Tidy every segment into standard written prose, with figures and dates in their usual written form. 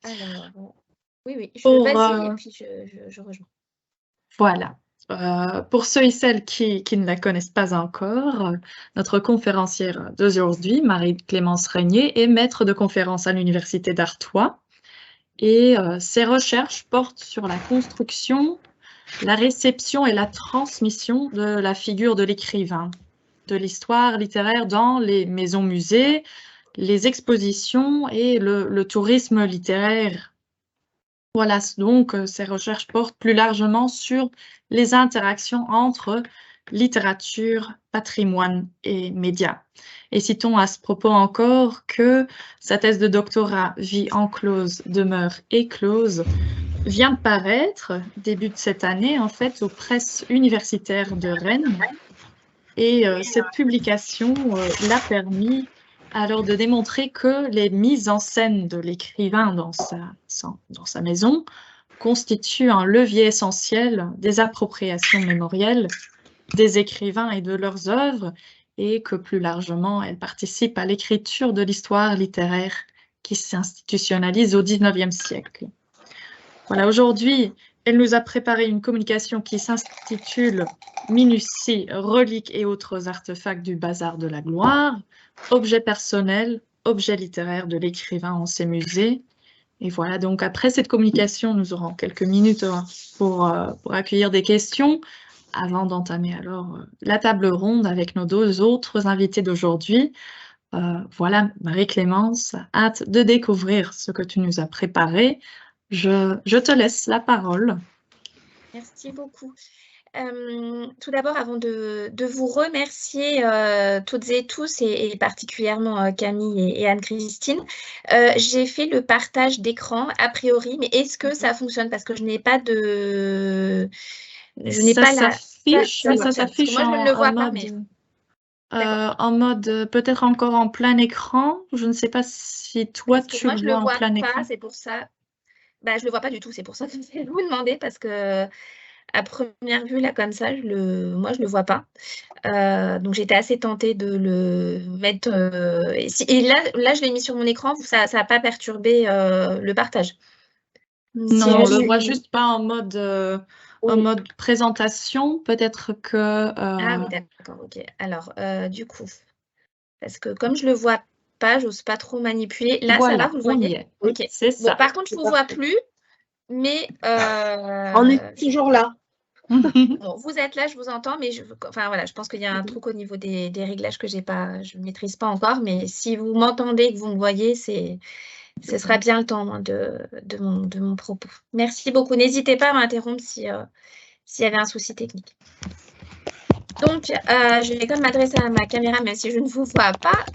Alors, oui, oui, Pour, vas-y et puis je rejoins. Voilà. Pour ceux et celles qui ne la connaissent pas encore, notre conférencière d'aujourd'hui, Marie-Clémence Régnier, est maître de conférence à l'Université d'Artois et ses recherches portent sur la construction, la réception et la transmission de la figure de l'écrivain, de l'histoire littéraire dans les maisons-musées, les expositions et le tourisme littéraire. Voilà, donc ces recherches portent plus largement sur les interactions entre littérature, patrimoine et médias. Et citons à ce propos encore que sa thèse de doctorat Vie enclose, demeure éclose vient de paraître début de cette année en fait aux presses universitaires de Rennes. Et cette publication l'a permis alors de démontrer que les mises en scène de l'écrivain dans sa maison constituent un levier essentiel des appropriations mémorielles des écrivains et de leurs œuvres, et que plus largement, elles participent à l'écriture de l'histoire littéraire qui s'institutionnalise au XIXe siècle. Voilà, aujourd'hui, elle nous a préparé une communication qui s'intitule Minutie, reliques et autres artefacts du bazar de la gloire, objets personnels, objets littéraires de l'écrivain en ses musées. Et voilà, donc après cette communication, nous aurons quelques minutes pour accueillir des questions avant d'entamer alors la table ronde avec nos deux autres invités d'aujourd'hui. Voilà, Marie-Clémence, hâte de découvrir ce que tu nous as préparé. Je te laisse la parole. Merci beaucoup. Tout d'abord, avant de vous remercier toutes et tous, et particulièrement Camille et Anne-Christine, j'ai fait le partage d'écran a priori, mais est-ce que ça fonctionne? Parce que je n'ai pas de... Je n'ai pas la... Ça s'affiche moi, je ne le vois pas, mais... en mode peut-être encore en plein écran. Je ne sais pas si toi tu le vois en plein écran. C'est pour ça. Bah, je ne le vois pas du tout, c'est pour ça que je vais vous demander, parce que à première vue, là, comme ça, moi, je ne le vois pas. Donc, j'étais assez tentée de le mettre... et là, je l'ai mis sur mon écran, ça n'a pas perturbé le partage. Non, on ne le voit juste pas en mode, en mode présentation. Peut-être que... Ah oui, d'accord, ok. Alors, du coup, parce que comme je ne le vois pas, j'ose pas trop manipuler. Là, voilà, ça va, vous le voyez? Ok, c'est ça. Bon, par contre, je ne vous vois plus, mais... On est toujours là. Bon, vous êtes là, je vous entends, mais enfin, voilà, je pense qu'il y a un truc au niveau des réglages que je ne maîtrise pas encore, mais si vous m'entendez, que vous me voyez, ce sera bien le temps de mon propos. Merci beaucoup. N'hésitez pas à m'interrompre s'il y avait un souci technique. Donc, je vais quand même m'adresser à ma caméra, même si je ne vous vois pas,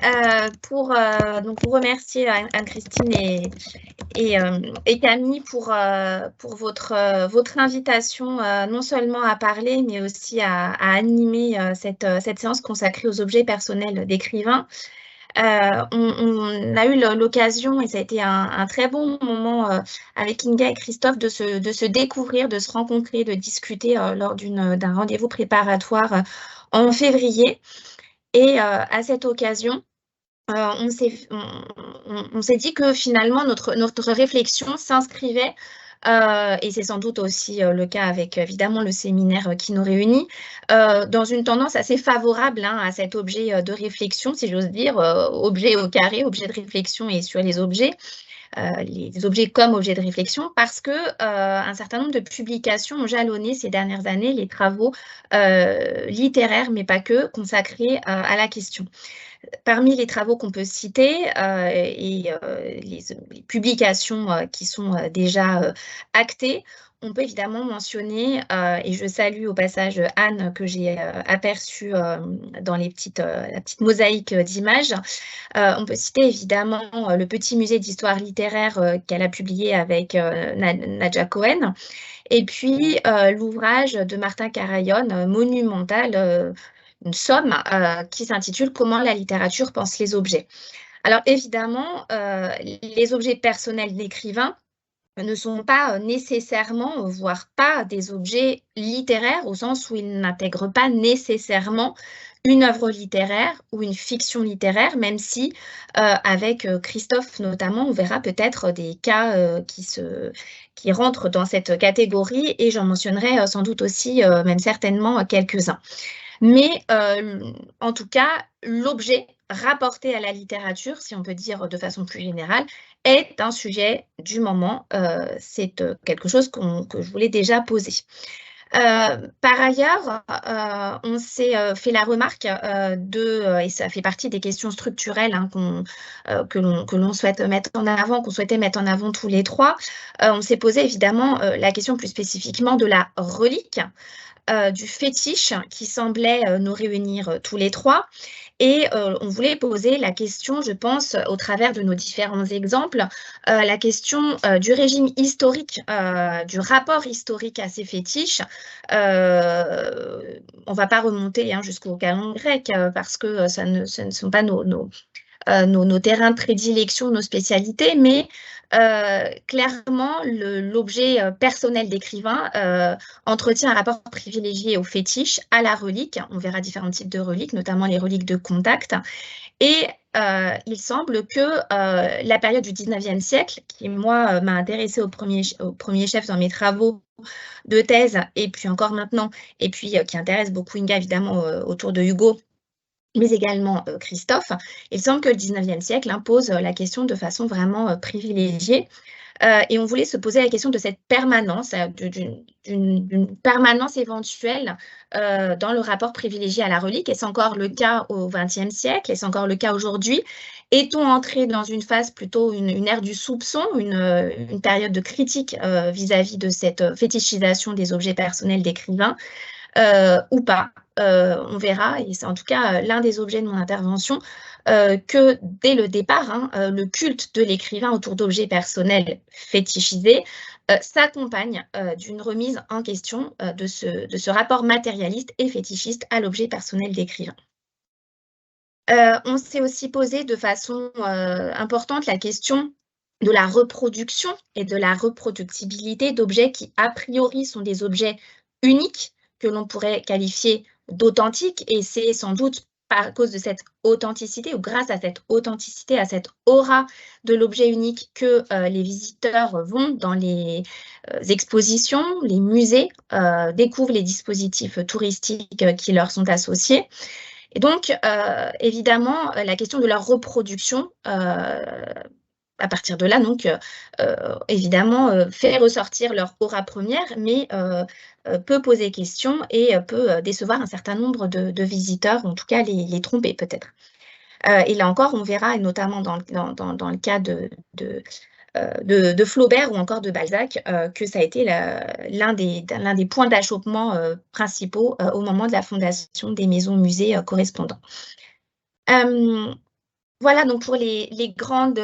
pour vous remercier Anne-Christine et Camille pour votre invitation, non seulement à parler, mais aussi à animer cette séance consacrée aux objets personnels d'écrivains. On a eu l'occasion, et ça a été un très bon moment avec Inga et Christophe, de se découvrir, de se rencontrer, de discuter lors d'un rendez-vous préparatoire en février. Et à cette occasion, on s'est dit que finalement notre réflexion s'inscrivait, et c'est sans doute aussi le cas avec évidemment le séminaire qui nous réunit, dans une tendance assez favorable à cet objet de réflexion, si j'ose dire, objet au carré, objet de réflexion et sur les objets. Les objets comme objets de réflexion, parce que un certain nombre de publications ont jalonné ces dernières années les travaux littéraires, mais pas que, consacrés à la question. Parmi les travaux qu'on peut citer et les publications qui sont déjà actées, on peut évidemment mentionner, et je salue au passage Anne que j'ai aperçue dans la petite mosaïque d'images. On peut citer évidemment le petit musée d'histoire littéraire qu'elle a publié avec Nadja Cohen, et puis l'ouvrage de Martin Carayon, monumental, une somme qui s'intitule « Comment la littérature pense les objets ». Alors évidemment, les objets personnels d'écrivains ne sont pas nécessairement, voire pas des objets littéraires, au sens où ils n'intègrent pas nécessairement une œuvre littéraire ou une fiction littéraire, même si avec Christophe notamment, on verra peut-être des cas qui rentrent dans cette catégorie et j'en mentionnerai sans doute aussi, même certainement, quelques-uns. Mais en tout cas, l'objet rapporté à la littérature, si on peut dire de façon plus générale, est un sujet du moment. C'est quelque chose que je voulais déjà poser. Par ailleurs, on s'est fait la remarque et ça fait partie des questions structurelles hein, que l'on souhaite mettre en avant, qu'on souhaitait mettre en avant tous les trois. On s'est posé évidemment la question plus spécifiquement de la relique, du fétiche qui semblait nous réunir tous les trois. Et on voulait poser la question, je pense, au travers de nos différents exemples, la question du régime historique, du rapport historique à ces fétiches. On ne va pas remonter hein, jusqu'au canon grec parce que ce ne sont pas nos terrains de prédilection, nos spécialités, mais clairement, l'objet personnel d'écrivain entretient un rapport privilégié au fétiche, à la relique. On verra différents types de reliques, notamment les reliques de contact. Et il semble que la période du 19e siècle, qui, moi, m'a intéressée au premier chef dans mes travaux de thèse, et puis encore maintenant, et puis qui intéresse beaucoup Inga, évidemment, autour de Hugo, mais également Christophe, il semble que le 19e siècle impose la question de façon vraiment privilégiée. Et on voulait se poser la question de cette permanence, d'une permanence éventuelle dans le rapport privilégié à la relique. Est-ce encore le cas au XXe siècle? Est-ce encore le cas aujourd'hui? Est-on entré dans une phase plutôt une ère du soupçon, une période de critique vis-à-vis de cette fétichisation des objets personnels d'écrivains ou pas? On verra, et c'est en tout cas l'un des objets de mon intervention, que dès le départ, hein, le culte de l'écrivain autour d'objets personnels fétichisés s'accompagne d'une remise en question de ce rapport matérialiste et fétichiste à l'objet personnel d'écrivain. On s'est aussi posé de façon importante la question de la reproduction et de la reproductibilité d'objets qui, a priori, sont des objets uniques, que l'on pourrait qualifier d'authentiques, et c'est sans doute par cause de cette authenticité ou grâce à cette authenticité, à cette aura de l'objet unique que les visiteurs vont dans les expositions, les musées, découvrent les dispositifs touristiques qui leur sont associés. Et donc, évidemment, la question de leur reproduction, à partir de là, donc, évidemment, fait ressortir leur aura première, mais peut poser question et peut décevoir un certain nombre de visiteurs, en tout cas les tromper peut-être. Et là encore, on verra, et notamment dans le cas de Flaubert ou encore de Balzac, que ça a été l'un des points d'achoppement principaux au moment de la fondation des maisons-musées correspondants. Voilà donc pour les grands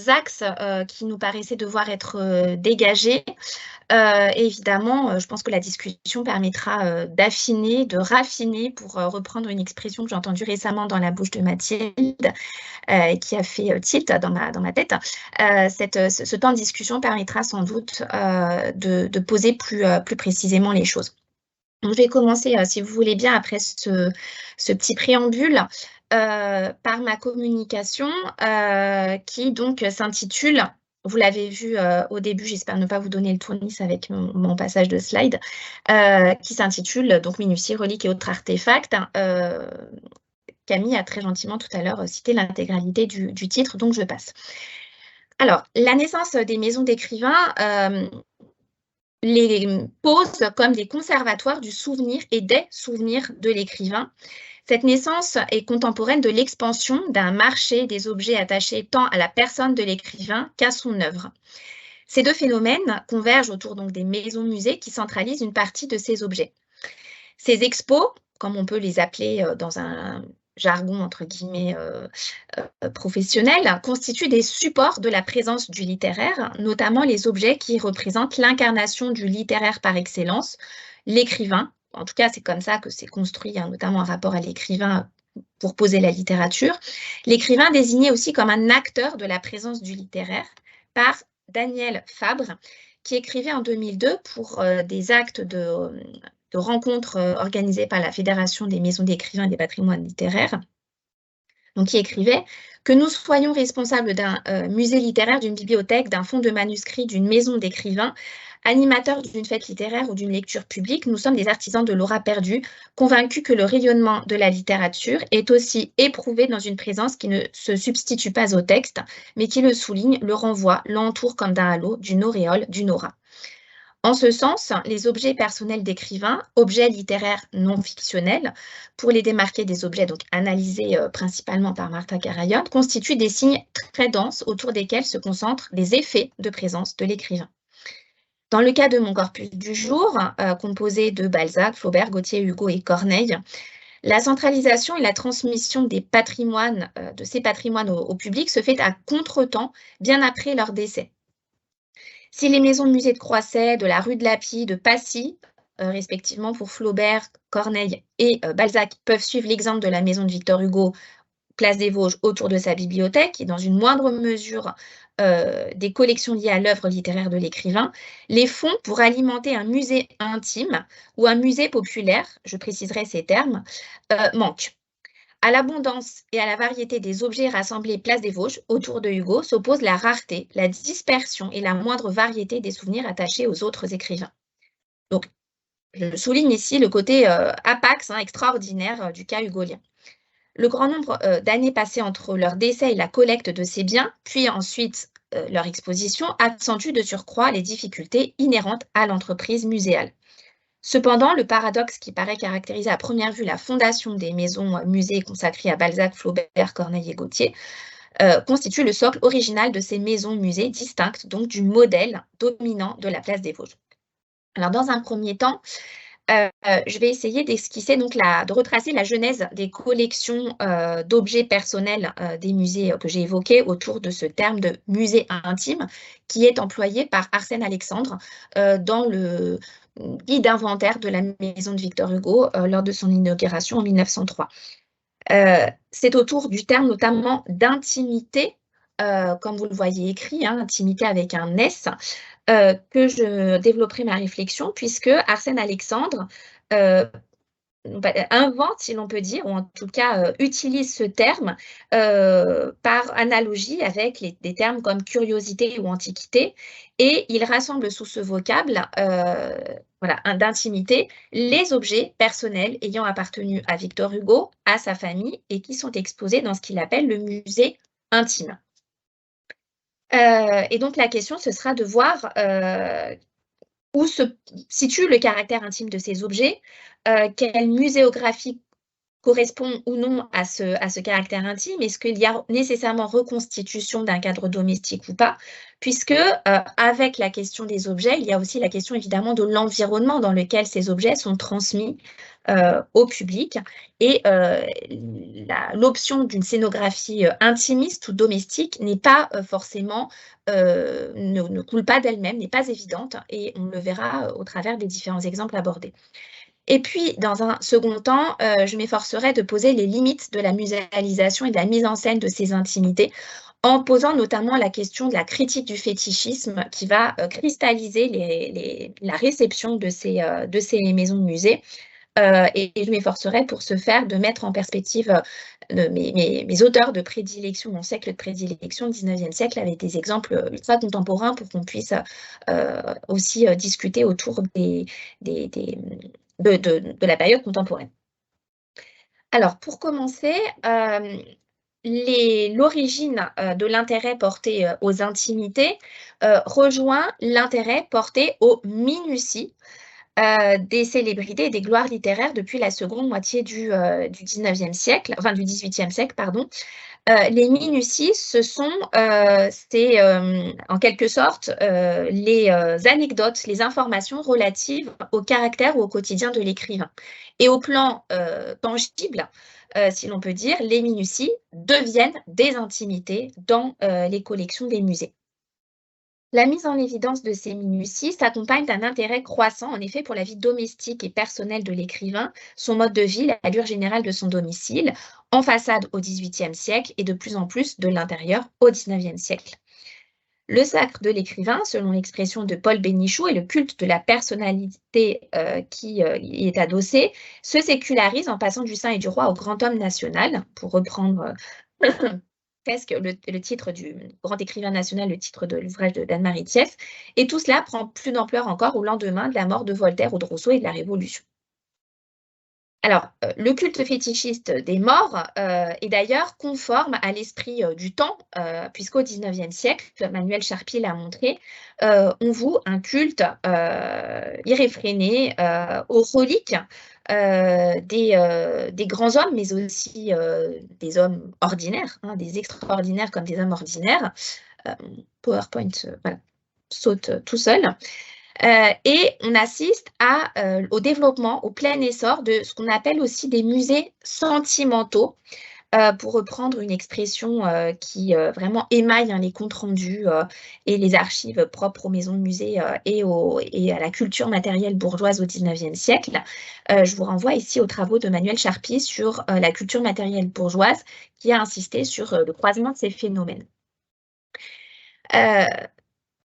axes qui nous paraissaient devoir être dégagés. Évidemment, je pense que la discussion permettra d'affiner, de raffiner, pour reprendre une expression que j'ai entendue récemment dans la bouche de Mathilde, qui a fait tilt dans ma tête. Ce temps de discussion permettra sans doute de poser plus précisément les choses. Donc, je vais commencer, si vous voulez bien, après ce petit préambule, par ma communication qui donc s'intitule, vous l'avez vu au début, j'espère ne pas vous donner le tournis avec mon passage de slide, qui s'intitule donc Minutie, reliques et autres artefacts. Camille a très gentiment tout à l'heure cité l'intégralité du titre, donc je passe. Alors, la naissance des maisons d'écrivains les pose comme des conservatoires du souvenir et des souvenirs de l'écrivain. Cette naissance est contemporaine de l'expansion d'un marché des objets attachés tant à la personne de l'écrivain qu'à son œuvre. Ces deux phénomènes convergent autour donc des maisons-musées qui centralisent une partie de ces objets. Ces expos, comme on peut les appeler dans un jargon entre guillemets professionnel, constituent des supports de la présence du littéraire, notamment les objets qui représentent l'incarnation du littéraire par excellence, l'écrivain. En tout cas, c'est comme ça que c'est construit, hein, notamment un rapport à l'écrivain pour poser la littérature. L'écrivain désigné aussi comme un acteur de la présence du littéraire par Daniel Fabre, qui écrivait en 2002 pour des actes rencontres organisées par la Fédération des maisons d'écrivains et des patrimoines littéraires. Donc, qui écrivait « Que nous soyons responsables d'un musée littéraire, d'une bibliothèque, d'un fonds de manuscrits, d'une maison d'écrivains, animateurs d'une fête littéraire ou d'une lecture publique, nous sommes des artisans de l'aura perdue, convaincus que le rayonnement de la littérature est aussi éprouvé dans une présence qui ne se substitue pas au texte, mais qui le souligne, le renvoie, l'entoure comme d'un halo, d'une auréole, d'une aura. » En ce sens, les objets personnels d'écrivains, objets littéraires non fictionnels, pour les démarquer des objets donc analysés principalement par Martha Karajan, constituent des signes très denses autour desquels se concentrent les effets de présence de l'écrivain. Dans le cas de mon corpus du jour, composé de Balzac, Flaubert, Gautier, Hugo et Corneille, la centralisation et la transmission des patrimoines, de ces patrimoines au public se fait à contretemps, bien après leur décès. Si les maisons musées de Croisset, de la rue de Lapie, de Passy, respectivement pour Flaubert, Corneille et Balzac, peuvent suivre l'exemple de la maison de Victor Hugo, place des Vosges, autour de sa bibliothèque, et dans une moindre mesure des collections liées à l'œuvre littéraire de l'écrivain, les fonds pour alimenter un musée intime ou un musée populaire, je préciserai ces termes, manquent. À l'abondance et à la variété des objets rassemblés place des Vosges autour de Hugo s'oppose la rareté, la dispersion et la moindre variété des souvenirs attachés aux autres écrivains. Donc, je souligne ici le côté apax, extraordinaire du cas hugolien. Le grand nombre d'années passées entre leur décès et la collecte de ces biens, puis ensuite leur exposition, accentue de surcroît les difficultés inhérentes à l'entreprise muséale. Cependant, le paradoxe qui paraît caractériser à première vue la fondation des maisons musées consacrées à Balzac, Flaubert, Corneille et Gautier constitue le socle original de ces maisons musées distinctes donc du modèle dominant de la place des Vosges. Alors, dans un premier temps, je vais essayer d'esquisser, donc de retracer la genèse des collections d'objets personnels des musées que j'ai évoqués autour de ce terme de musée intime qui est employé par Arsène Alexandre dans le guide d'inventaire de la maison de Victor Hugo lors de son inauguration en 1903. C'est autour du terme notamment d'intimité, comme vous le voyez écrit, intimité avec un S, que je développerai ma réflexion, puisque Arsène Alexandre invente, si l'on peut dire, ou en tout cas utilise ce terme par analogie avec des termes comme curiosité ou antiquité, et il rassemble sous ce vocable d'intimité les objets personnels ayant appartenu à Victor Hugo, à sa famille, et qui sont exposés dans ce qu'il appelle le musée intime. Et donc la question, ce sera de voir où se situe le caractère intime de ces objets, quelle muséographie correspond ou non à ce caractère intime, est-ce qu'il y a nécessairement reconstitution d'un cadre domestique ou pas, puisque avec la question des objets, il y a aussi la question évidemment de l'environnement dans lequel ces objets sont transmis au public, et l'option d'une scénographie intimiste ou domestique n'est pas forcément, ne coule pas d'elle-même, n'est pas évidente, et on le verra au travers des différents exemples abordés. Et puis, dans un second temps, je m'efforcerai de poser les limites de la muséalisation et de la mise en scène de ces intimités, en posant notamment la question de la critique du fétichisme qui va cristalliser la réception de ces maisons de musées. Et je m'efforcerai pour ce faire de mettre en perspective mes auteurs de prédilection, mon siècle de prédilection, le 19e siècle, avec des exemples ultra contemporains pour qu'on puisse aussi discuter autour de la période contemporaine. Alors, pour commencer, l'origine de l'intérêt porté aux intimités rejoint l'intérêt porté aux minuties des célébrités et des gloires littéraires depuis la seconde moitié du 19e siècle, enfin du 18e siècle, pardon. Les minuties, c'est en quelque sorte les anecdotes, les informations relatives au caractère ou au quotidien de l'écrivain. Et au plan tangible, si l'on peut dire, les minuties deviennent des intimités dans les collections des musées. La mise en évidence de ces minuties s'accompagne d'un intérêt croissant, en effet, pour la vie domestique et personnelle de l'écrivain, son mode de vie, l'allure générale de son domicile, en façade au XVIIIe siècle et de plus en plus de l'intérieur au XIXe siècle. Le sacre de l'écrivain, selon l'expression de Paul Bénichou, et le culte de la personnalité qui y est adossé, se sécularise en passant du saint et du roi au grand homme national, pour reprendre presque le titre du grand écrivain national, le titre de l'ouvrage d'Anne-Marie Thiès. Et tout cela prend plus d'ampleur encore au lendemain de la mort de Voltaire ou de Rousseau et de la Révolution. Alors, le culte fétichiste des morts est d'ailleurs conforme à l'esprit du temps, puisqu'au XIXe siècle, Manuel Charpier l'a montré, on voue un culte irréfréné aux reliques des grands hommes, mais aussi des hommes ordinaires, hein, des extraordinaires comme des hommes ordinaires. PowerPoint voilà, saute tout seul. Et on assiste au développement, au plein essor de ce qu'on appelle aussi des musées sentimentaux, pour reprendre une expression qui vraiment émaille les comptes rendus et les archives propres aux maisons de musées et à la culture matérielle bourgeoise au XIXe siècle. Je vous renvoie ici aux travaux de Manuel Charpier sur la culture matérielle bourgeoise, qui a insisté sur le croisement de ces phénomènes.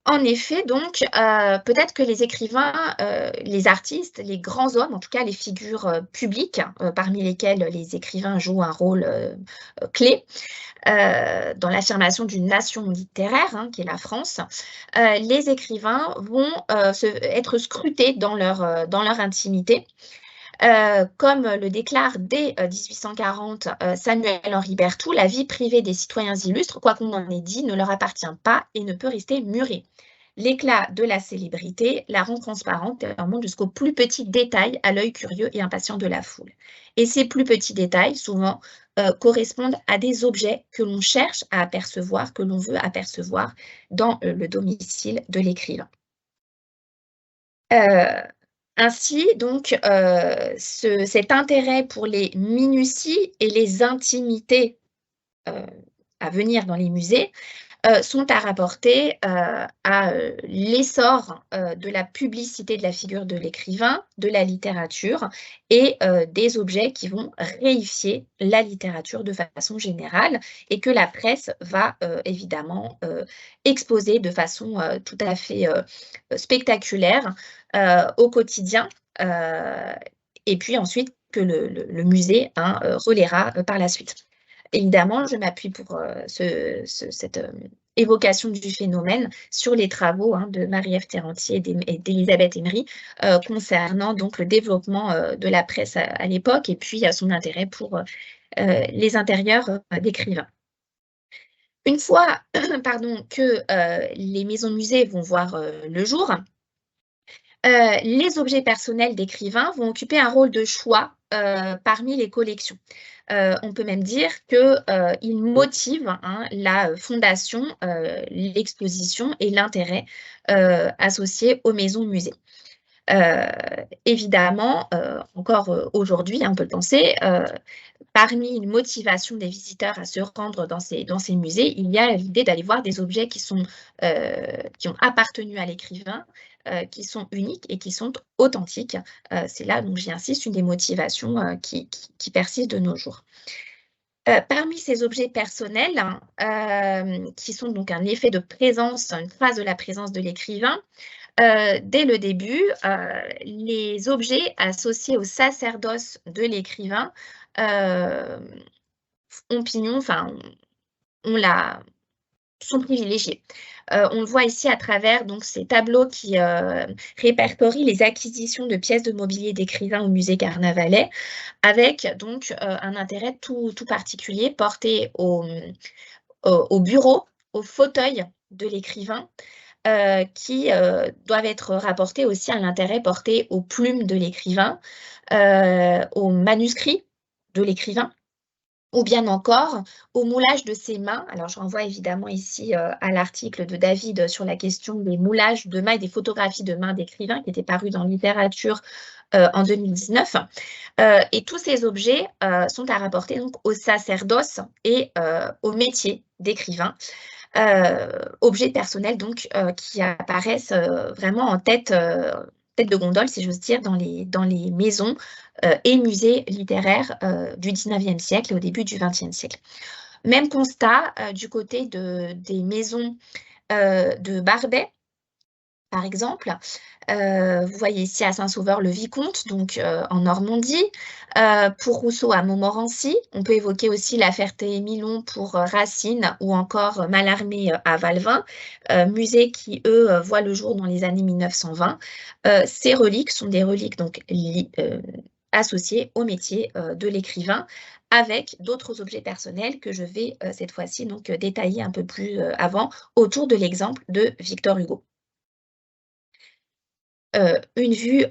En effet, donc, peut-être que les écrivains, les artistes, les grands hommes, en tout cas les figures publiques, parmi lesquelles les écrivains jouent un rôle clé dans l'affirmation d'une nation littéraire, hein, qui est la France, les écrivains vont être scrutés dans leur intimité. Comme le déclare dès 1840 Samuel-Henri Berthoud, la vie privée des citoyens illustres, quoi qu'on en ait dit, ne leur appartient pas et ne peut rester murée. L'éclat de la célébrité la rend transparente et remonte jusqu'aux plus petits détails à l'œil curieux et impatient de la foule. Et ces plus petits détails, souvent, correspondent à des objets que l'on cherche à apercevoir, que l'on veut apercevoir dans le domicile de l'écrivain. Ainsi, donc, cet intérêt pour les minuties et les intimités à venir dans les musées sont à rapporter à l'essor de la publicité de la figure de l'écrivain, de la littérature et des objets qui vont réifier la littérature de façon générale et que la presse va évidemment exposer de façon tout à fait spectaculaire au quotidien et puis ensuite que le musée relaiera par la suite. Évidemment, je m'appuie pour cette évocation du phénomène sur les travaux de Marie-Ève Terrentier et d'Elisabeth Emery concernant donc le développement de la presse à l'époque et puis son intérêt pour les intérieurs d'écrivains. Une fois que les maisons-musées vont voir le jour, les objets personnels d'écrivains vont occuper un rôle de choix parmi les collections. On peut même dire qu'ils motivent la fondation, l'exposition et l'intérêt associés aux maisons-musées. Évidemment, encore aujourd'hui, on peut le penser, parmi une motivation des visiteurs à se rendre dans ces musées, il y a l'idée d'aller voir des objets qui ont appartenu à l'écrivain, qui sont uniques et qui sont authentiques. C'est là, donc j'y insiste, une des motivations qui persiste de nos jours. Parmi ces objets personnels, qui sont donc un effet de présence, une trace de la présence de l'écrivain, dès le début, les objets associés au sacerdoce de l'écrivain sont privilégiés. On le voit ici à travers donc, ces tableaux qui répertorient les acquisitions de pièces de mobilier d'écrivains au musée Carnavalet, avec donc un intérêt tout particulier porté au bureau, au fauteuil de l'écrivain, qui doivent être rapportés aussi à l'intérêt porté aux plumes de l'écrivain, aux manuscrits de l'écrivain, ou bien encore au moulage de ses mains. Alors, je renvoie évidemment ici à l'article de David sur la question des moulages de mains et des photographies de mains d'écrivains qui était paru dans Littérature en 2019. Et tous ces objets sont à rapporter donc, au sacerdoce et au métier d'écrivain. Objets personnels donc qui apparaissent vraiment en tête de gondole, si j'ose dire, dans les maisons et musées littéraires du XIXe siècle et au début du XXe siècle. Même constat du côté des maisons de Barbet, par exemple. Vous voyez ici à Saint-Sauveur le Vicomte, donc en Normandie. Pour Rousseau à Montmorency, on peut évoquer aussi La Ferté-Milon pour Racine ou encore Mallarmé à Valvin, musées qui, eux, voient le jour dans les années 1920. Ces reliques sont des reliques donc associées au métier de l'écrivain, avec d'autres objets personnels que je vais cette fois-ci donc détailler un peu plus avant autour de l'exemple de Victor Hugo. Une vue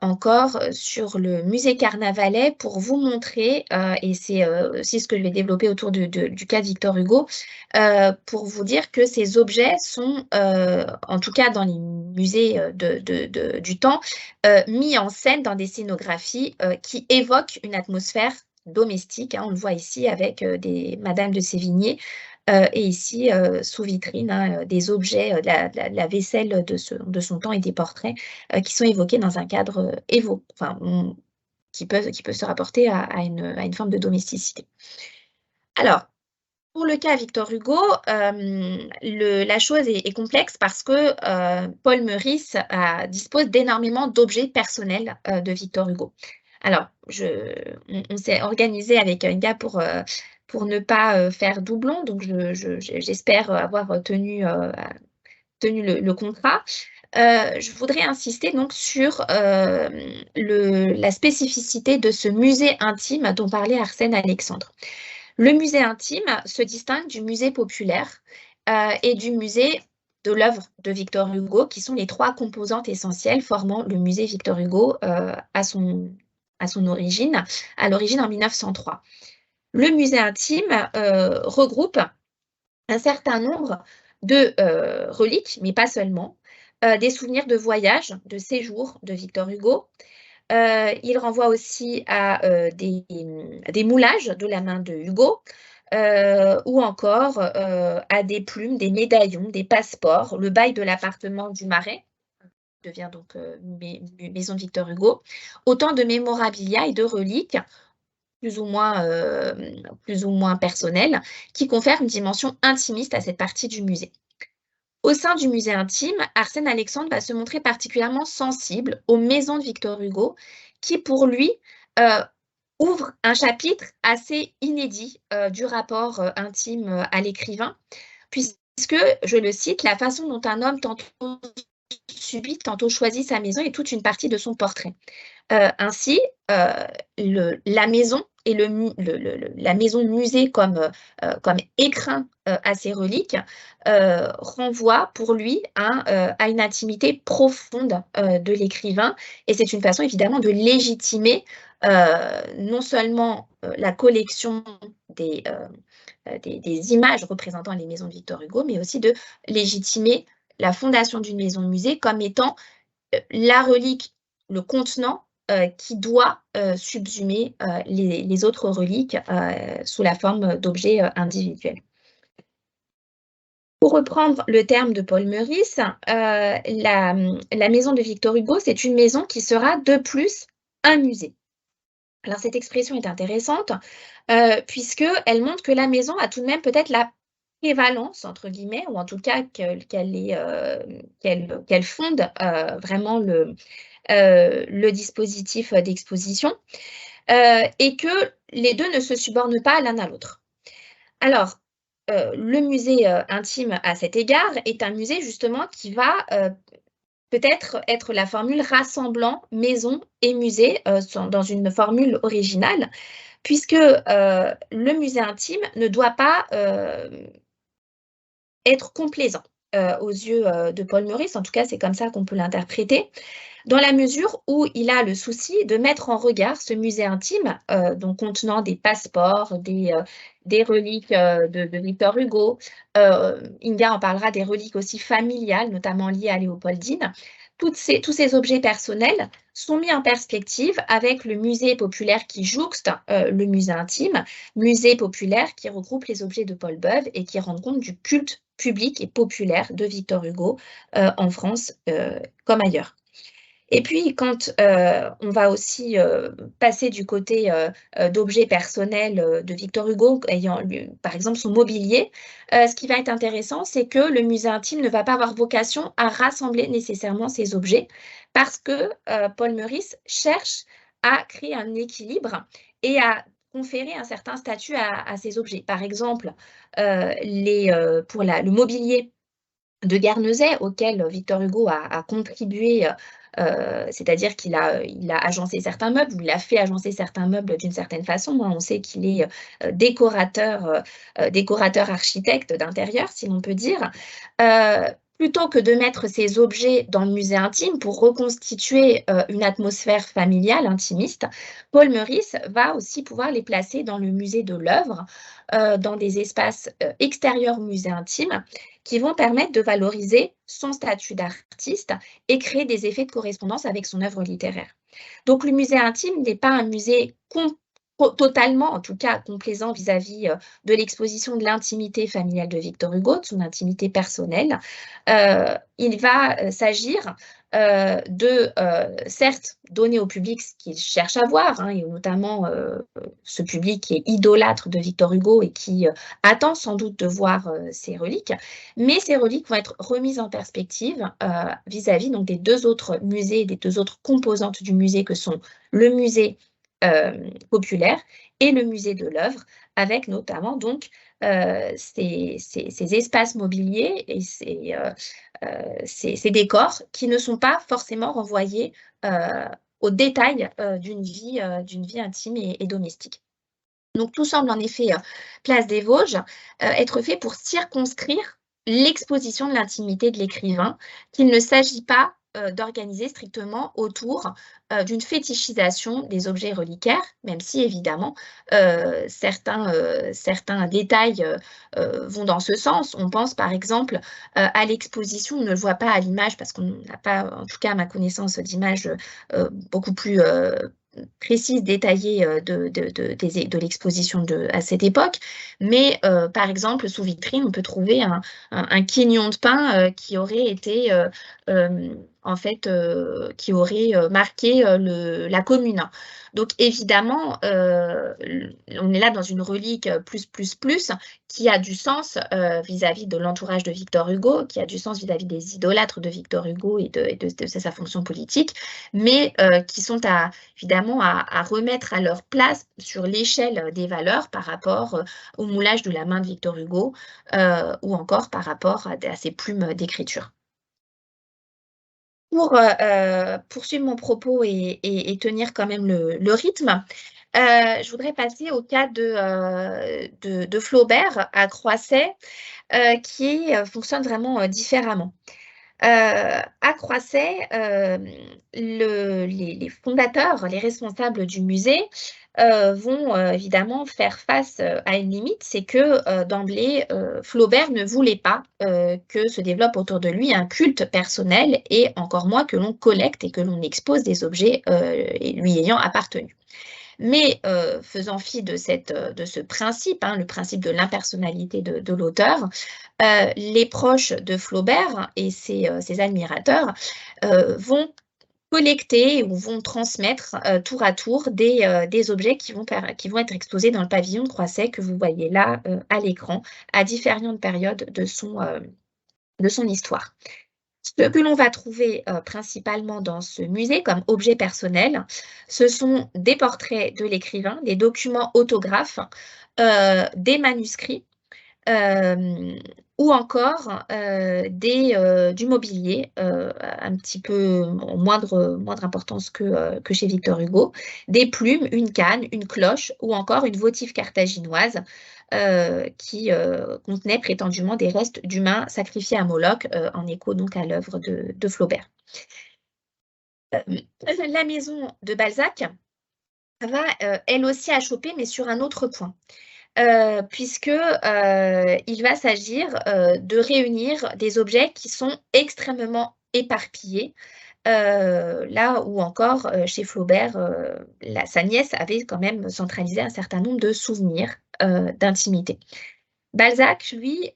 encore sur le musée Carnavalet pour vous montrer, et c'est aussi ce que je vais développer autour du cas de Victor Hugo, pour vous dire que ces objets sont, en tout cas dans les musées du temps, mis en scène dans des scénographies qui évoquent une atmosphère domestique, hein. On le voit ici avec des Madame de Sévigné, et ici, sous vitrine, hein, des objets, de la vaisselle de son temps et des portraits qui sont évoqués dans un cadre qui peuvent se rapporter à une forme de domesticité. Alors, pour le cas Victor Hugo, la chose est complexe parce que Paul Meurice dispose d'énormément d'objets personnels de Victor Hugo. Alors, on s'est organisé avec Inga pour ne pas faire doublon, donc j'espère avoir tenu le contrat. Je voudrais insister donc sur la spécificité de ce musée intime dont parlait Arsène Alexandre. Le musée intime se distingue du musée populaire et du musée de l'œuvre de Victor Hugo, qui sont les trois composantes essentielles formant le musée Victor Hugo à son origine, à l'origine en 1903. Le musée intime regroupe un certain nombre de reliques, mais pas seulement, des souvenirs de voyage, de séjour de Victor Hugo. Il renvoie aussi à des moulages de la main de Hugo, ou encore à des plumes, des médaillons, des passeports, le bail de l'appartement du Marais, qui devient donc maison de Victor Hugo, autant de mémorabilia et de reliques plus ou moins personnelles, qui confèrent une dimension intimiste à cette partie du musée. Au sein du musée intime, Arsène Alexandre va se montrer particulièrement sensible aux maisons de Victor Hugo, qui pour lui ouvre un chapitre assez inédit du rapport intime à l'écrivain, puisque, je le cite, la façon dont un homme tantôt subit, tantôt choisit sa maison est toute une partie de son portrait. Ainsi, la maison et la maison musée comme écrin à ses reliques renvoie pour lui à une intimité profonde de l'écrivain, et c'est une façon évidemment de légitimer non seulement la collection des images représentant les maisons de Victor Hugo, mais aussi de légitimer la fondation d'une maison musée comme étant la relique, le contenant qui doit subsumer les autres reliques sous la forme d'objets individuels. Pour reprendre le terme de Paul Meurice, la maison de Victor Hugo, c'est une maison qui sera de plus un musée. Alors cette expression est intéressante puisqu'elle montre que la maison a tout de même peut-être la prévalence, entre guillemets, ou en tout cas qu'elle fonde vraiment le dispositif d'exposition, et que les deux ne se subordonnent pas l'un à l'autre. Alors, le musée intime à cet égard est un musée justement qui va peut-être être la formule rassemblant maison et musée dans une formule originale, puisque le musée intime ne doit pas être complaisant aux yeux de Paul Meurice, en tout cas c'est comme ça qu'on peut l'interpréter, dans la mesure où il a le souci de mettre en regard ce musée intime, donc contenant des passeports, des reliques de Victor Hugo. Inga en parlera, des reliques aussi familiales, notamment liées à Léopoldine. Tous ces objets personnels sont mis en perspective avec le musée populaire qui jouxte le musée intime, musée populaire qui regroupe les objets de Paul Beuve et qui rend compte du culte public et populaire de Victor Hugo en France comme ailleurs. Et puis, quand on va aussi passer du côté d'objets personnels de Victor Hugo, ayant par exemple son mobilier, ce qui va être intéressant, c'est que le musée intime ne va pas avoir vocation à rassembler nécessairement ces objets, parce que Paul Meurice cherche à créer un équilibre et à conférer un certain statut à ces objets. Par exemple, pour le mobilier de Guernesey, auquel Victor Hugo a contribué, c'est-à-dire qu'il a agencé certains meubles, ou il a fait agencer certains meubles d'une certaine façon. On sait qu'il est décorateur architecte d'intérieur, si l'on peut dire. Plutôt que de mettre ces objets dans le musée intime pour reconstituer une atmosphère familiale, intimiste, Paul Meurice va aussi pouvoir les placer dans le musée de l'œuvre, dans des espaces extérieurs au musée intime, qui vont permettre de valoriser son statut d'artiste et créer des effets de correspondance avec son œuvre littéraire. Donc le musée intime n'est pas un musée totalement, en tout cas, complaisant vis-à-vis de l'exposition de l'intimité familiale de Victor Hugo, de son intimité personnelle. Il va s'agir certes, donner au public ce qu'il cherche à voir, et notamment ce public qui est idolâtre de Victor Hugo et qui attend sans doute de voir ces reliques, mais ces reliques vont être remises en perspective vis-à-vis donc des deux autres musées, des deux autres composantes du musée que sont le musée populaire et le musée de l'œuvre, avec notamment donc ces espaces mobiliers et ces décors qui ne sont pas forcément renvoyés aux détails d'une vie intime et domestique. Donc tout semble en effet, place des Vosges, être fait pour circonscrire l'exposition de l'intimité de l'écrivain, qu'il ne s'agit pas d'organiser strictement autour d'une fétichisation des objets reliquaires, même si évidemment certains détails vont dans ce sens. On pense par exemple à l'exposition, on ne le voit pas à l'image parce qu'on n'a pas, en tout cas à ma connaissance, d'image beaucoup plus précise, détaillée de l'exposition à cette époque, mais par exemple sous vitrine on peut trouver un quignon de pain qui aurait été qui aurait marqué la commune. Donc évidemment, on est là dans une relique plus qui a du sens vis-à-vis de l'entourage de Victor Hugo, qui a du sens vis-à-vis des idolâtres de Victor Hugo et de sa fonction politique, mais qui sont évidemment à remettre à leur place sur l'échelle des valeurs par rapport au moulage de la main de Victor Hugo ou encore par rapport à ses plumes d'écriture. Pour poursuivre mon propos et tenir quand même le rythme, je voudrais passer au cas de Flaubert à Croisset, qui fonctionne vraiment différemment. À Croisset, les fondateurs, les responsables du musée vont évidemment faire face à une limite, c'est que d'emblée, Flaubert ne voulait pas que se développe autour de lui un culte personnel et encore moins que l'on collecte et que l'on expose des objets lui ayant appartenu. Mais faisant fi de ce principe, le principe de l'impersonnalité de l'auteur, les proches de Flaubert et ses admirateurs vont collecter ou vont transmettre tour à tour des objets qui vont être exposés dans le pavillon de Croisset que vous voyez là à l'écran, à différentes périodes de son histoire. Ce que l'on va trouver principalement dans ce musée comme objet personnel, ce sont des portraits de l'écrivain, des documents autographes, des manuscrits ou encore du mobilier, un petit peu en moindre importance que chez Victor Hugo, des plumes, une canne, une cloche ou encore une votive carthaginoise qui contenait prétendument des restes d'humains sacrifiés à Moloch, en écho donc à l'œuvre de Flaubert. La maison de Balzac va elle aussi achopper, mais sur un autre point. Puisque il va s'agir de réunir des objets qui sont extrêmement éparpillés, là où encore chez Flaubert, sa nièce avait quand même centralisé un certain nombre de souvenirs d'intimité. Balzac, lui,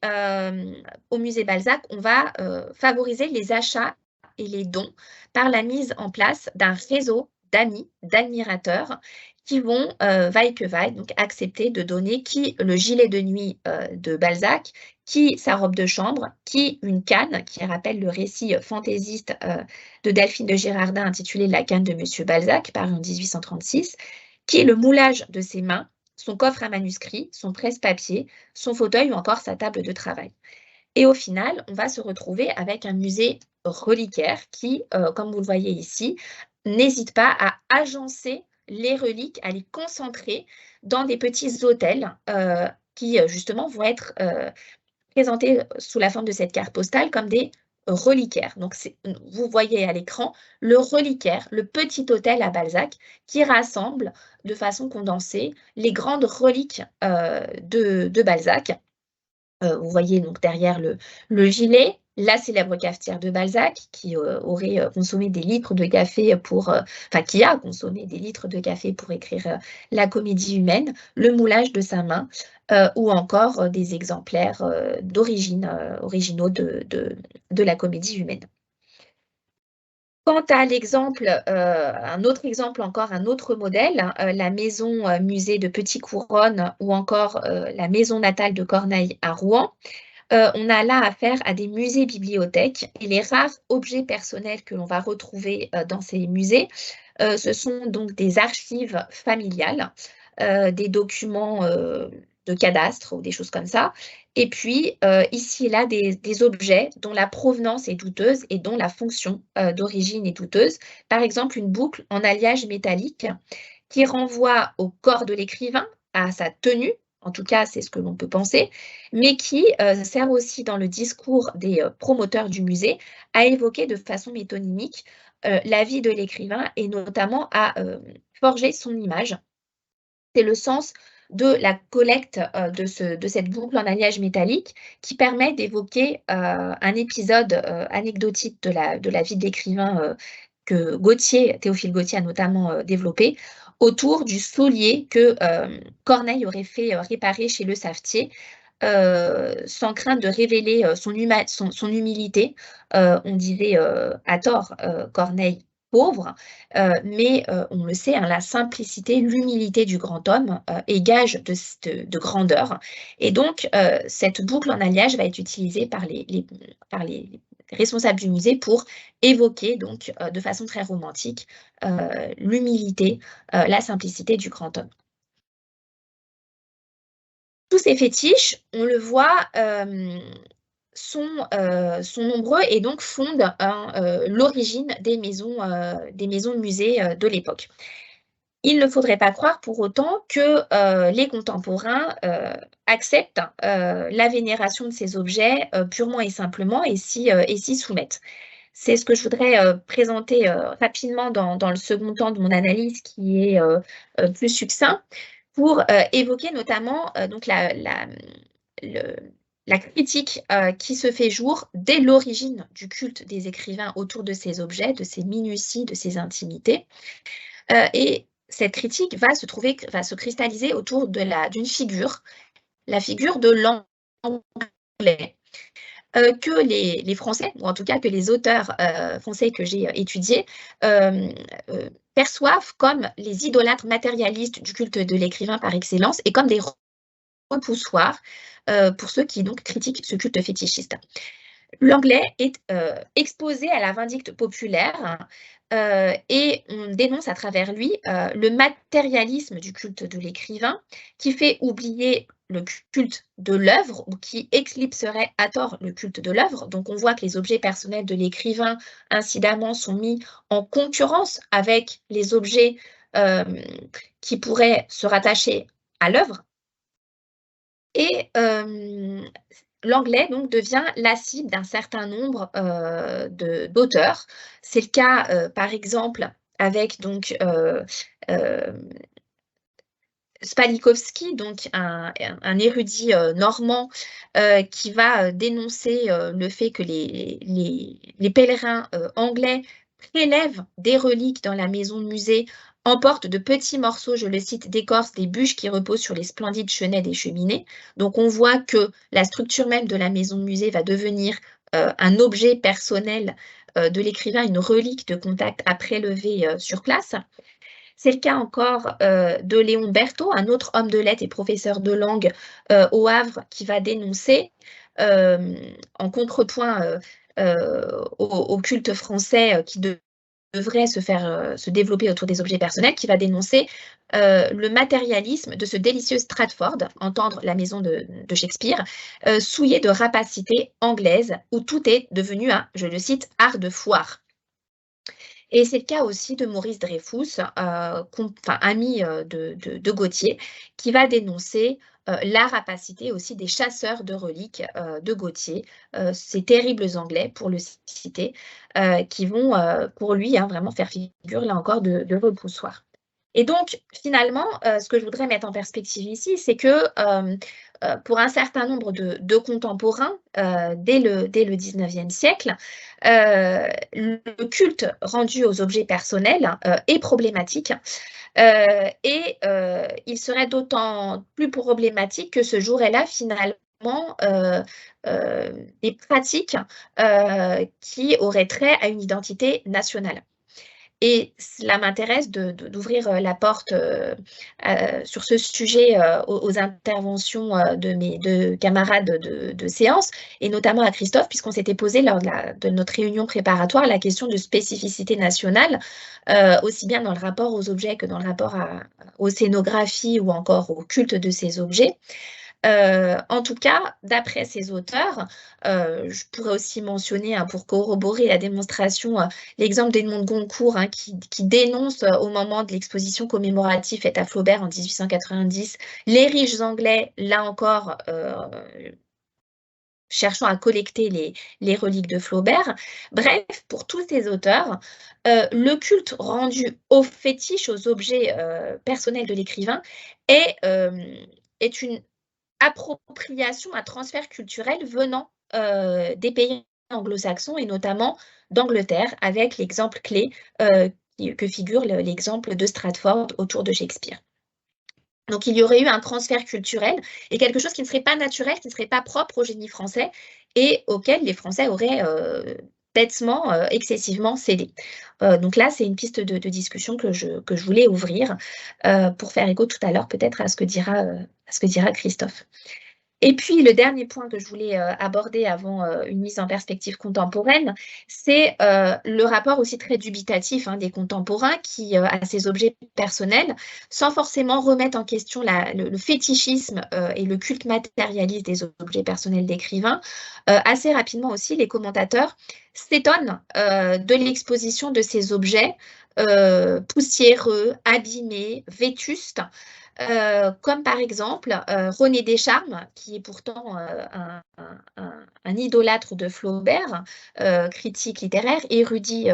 au musée Balzac, on va favoriser les achats et les dons par la mise en place d'un réseau d'amis, d'admirateurs qui vont, vaille que vaille, donc accepter de donner qui le gilet de nuit de Balzac, qui sa robe de chambre, qui une canne, qui rappelle le récit fantaisiste de Delphine de Girardin intitulé La canne de Monsieur Balzac, paru en 1836, qui est le moulage de ses mains, son coffre à manuscrits, son presse-papier, son fauteuil ou encore sa table de travail. Et au final, on va se retrouver avec un musée reliquaire qui, comme vous le voyez ici, n'hésite pas à agencer les reliques, à les concentrer dans des petits hôtels qui, justement, vont être présentés sous la forme de cette carte postale comme des reliquaires. Donc, vous voyez à l'écran le reliquaire, le petit hôtel à Balzac qui rassemble de façon condensée les grandes reliques de Balzac. Vous voyez donc derrière le gilet, la célèbre cafetière de Balzac qui aurait consommé des litres de café qui a consommé des litres de café pour écrire La Comédie humaine, le moulage de sa main ou encore des exemplaires originaux de La Comédie humaine. Quant à l'exemple, un autre exemple encore, un autre modèle, la maison musée de Petit-Couronne ou encore la maison natale de Corneille à Rouen, on a là affaire à des musées-bibliothèques et les rares objets personnels que l'on va retrouver dans ces musées, ce sont donc des archives familiales, des documents de cadastre ou des choses comme ça. Et puis, ici et là, des objets dont la provenance est douteuse et dont la fonction d'origine est douteuse. Par exemple, une boucle en alliage métallique qui renvoie au corps de l'écrivain, à sa tenue, en tout cas, c'est ce que l'on peut penser, mais qui sert aussi dans le discours des promoteurs du musée à évoquer de façon métonymique la vie de l'écrivain et notamment à forger son image. C'est le sens de la collecte de cette boucle en alliage métallique qui permet d'évoquer un épisode anecdotique de la vie de l'écrivain que Théophile Gautier a notamment développé autour du saulier que Corneille aurait fait réparer chez le savetier sans crainte de révéler son humilité. On disait à tort Corneille pauvre, mais on le sait, hein, la simplicité, l'humilité du grand homme est gage de grandeur. Et donc, cette boucle en alliage va être utilisée par les responsables du musée pour évoquer donc, de façon très romantique l'humilité, la simplicité du grand homme. Tous ces fétiches, on le voit, sont nombreux et donc fondent l'origine des maisons musées de l'époque. Il ne faudrait pas croire pour autant que les contemporains acceptent la vénération de ces objets purement et simplement et s'y soumettent. C'est ce que je voudrais présenter rapidement dans le second temps de mon analyse qui est plus succinct pour évoquer notamment donc la critique qui se fait jour dès l'origine du culte des écrivains autour de ces objets, de ces minuties, de ces intimités. Et cette critique va se cristalliser autour d'une figure, la figure de l'anglais, que les Français, ou en tout cas que les auteurs français que j'ai étudiés, perçoivent comme les idolâtres matérialistes du culte de l'écrivain par excellence et comme des repoussoirs pour ceux qui donc critiquent ce culte fétichiste. L'anglais est exposé à la vindicte populaire et on dénonce à travers lui le matérialisme du culte de l'écrivain qui fait oublier le culte de l'œuvre ou qui éclipserait à tort le culte de l'œuvre. Donc on voit que les objets personnels de l'écrivain, incidemment, sont mis en concurrence avec les objets qui pourraient se rattacher à l'œuvre. Et l'anglais donc devient la cible d'un certain nombre d'auteurs. C'est le cas, par exemple, avec donc Spallikowski, donc un érudit normand qui va dénoncer le fait que les pèlerins anglais prélèvent des reliques dans la maison musée, emportent de petits morceaux, je le cite, d'écorce des bûches qui reposent sur les splendides chenets des cheminées. Donc on voit que la structure même de la maison musée va devenir un objet personnel de l'écrivain une relique de contact à prélever sur place. C'est le cas encore de Léon Berthaud, un autre homme de lettres et professeur de langue au Havre, qui va dénoncer, en contrepoint au culte français qui devrait se développer autour des objets personnels, qui va dénoncer le matérialisme de ce délicieux Stratford, entendre la maison de Shakespeare, souillé de rapacité anglaise, où tout est devenu un, je le cite, art de foire. Et c'est le cas aussi de Maurice Dreyfus, ami de Gautier, qui va dénoncer la rapacité aussi des chasseurs de reliques de Gautier, ces terribles Anglais, pour le citer, qui vont, pour lui, vraiment faire figure, là encore, de repoussoir. Et donc, finalement, ce que je voudrais mettre en perspective ici, c'est que pour un certain nombre de contemporains, dès le 19e siècle, le culte rendu aux objets personnels est problématique. Et il serait d'autant plus problématique que ce joueraient-là, finalement, des pratiques qui auraient trait à une identité nationale. Et cela m'intéresse d'ouvrir la porte sur ce sujet aux interventions de mes deux camarades de séance, et notamment à Christophe, puisqu'on s'était posé lors de notre réunion préparatoire la question de spécificité nationale, aussi bien dans le rapport aux objets que dans le rapport aux scénographies ou encore au culte de ces objets. En tout cas, d'après ces auteurs, je pourrais aussi mentionner, pour corroborer la démonstration, l'exemple d'Edmond de Goncourt, qui dénonce au moment de l'exposition commémorative faite à Flaubert en 1890, les riches Anglais, là encore, cherchant à collecter les reliques de Flaubert. Bref, pour tous ces auteurs, le culte rendu au fétiche, aux objets personnels de l'écrivain, est une appropriation, un transfert culturel venant des pays anglo-saxons et notamment d'Angleterre, avec l'exemple clé que figure l'exemple de Stratford autour de Shakespeare. Donc il y aurait eu un transfert culturel et quelque chose qui ne serait pas naturel, qui ne serait pas propre au génie français et auquel les Français auraient bêtement, excessivement cédé. Donc là, c'est une piste de discussion que je voulais ouvrir pour faire écho tout à l'heure peut-être à ce que dira Christophe. Et puis, le dernier point que je voulais aborder avant une mise en perspective contemporaine, c'est le rapport aussi très dubitatif des contemporains à ces objets personnels, sans forcément remettre en question le fétichisme et le culte matérialiste des objets personnels d'écrivains. Assez rapidement aussi, les commentateurs s'étonnent de l'exposition de ces objets poussiéreux, abîmés, vétustes, comme par exemple René Descharmes, qui est pourtant un idolâtre de Flaubert, critique littéraire, érudit,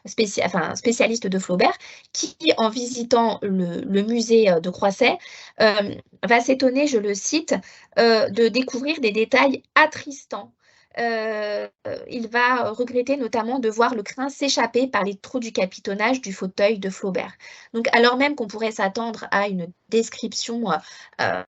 spécialiste de Flaubert, qui, en visitant le musée de Croisset, va s'étonner, je le cite, de découvrir des détails attristants. Il va regretter notamment de voir le crin s'échapper par les trous du capitonnage du fauteuil de Flaubert. Donc, alors même qu'on pourrait s'attendre à une description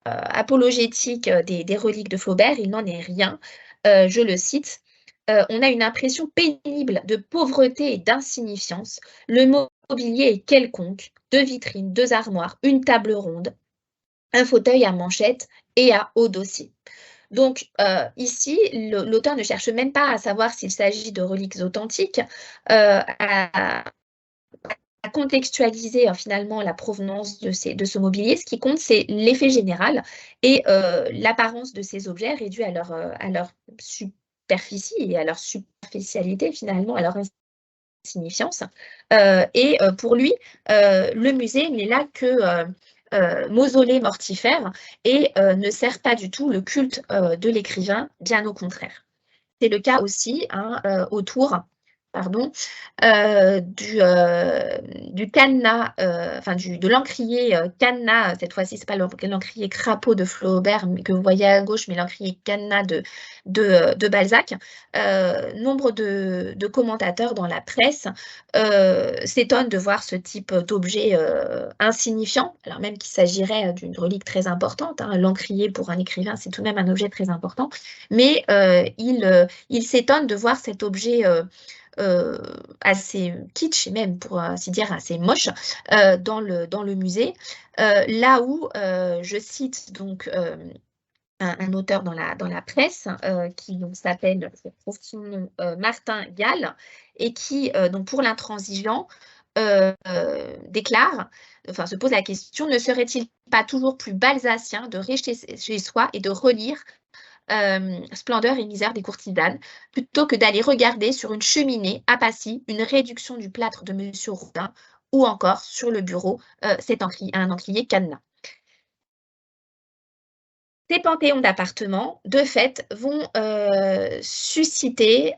apologétique des reliques de Flaubert, il n'en est rien. Je le cite, on a une impression pénible de pauvreté et d'insignifiance. Le mobilier est quelconque, 2 vitrines, 2 armoires, une table ronde, un fauteuil à manchette et à haut dossier. Donc ici, l'auteur ne cherche même pas à savoir s'il s'agit de reliques authentiques, à contextualiser finalement la provenance de ce mobilier. Ce qui compte, c'est l'effet général et l'apparence de ces objets réduits à leur superficie et à leur superficialité, finalement, à leur insignifiance. Et pour lui, le musée n'est là que mausolée mortifère et ne sert pas du tout le culte de l'écrivain, bien au contraire. C'est le cas aussi autour du cadenas, de l'encrier cadenas, cette fois-ci, ce n'est pas l'encrier crapaud de Flaubert que vous voyez à gauche, mais l'encrier cadenas de Balzac. Nombre de commentateurs dans la presse s'étonnent de voir ce type d'objet insignifiant, alors même qu'il s'agirait d'une relique très importante. L'encrier pour un écrivain, c'est tout de même un objet très important, mais ils s'étonnent de voir cet objet assez kitsch, et même pour ainsi dire assez moche, dans le musée, là où, je cite donc un auteur dans la presse qui s'appelle, je trouve son nom, Martin Gall, et qui, donc pour l'intransigeant, déclare, enfin se pose la question, ne serait-il pas toujours plus balsacien de rester chez soi et de relire Splendeur et misère des courtisanes, plutôt que d'aller regarder sur une cheminée à Passy une réduction du plâtre de Monsieur Rodin, ou encore sur le bureau un encrier cadenas. Ces panthéons d'appartements, de fait, vont susciter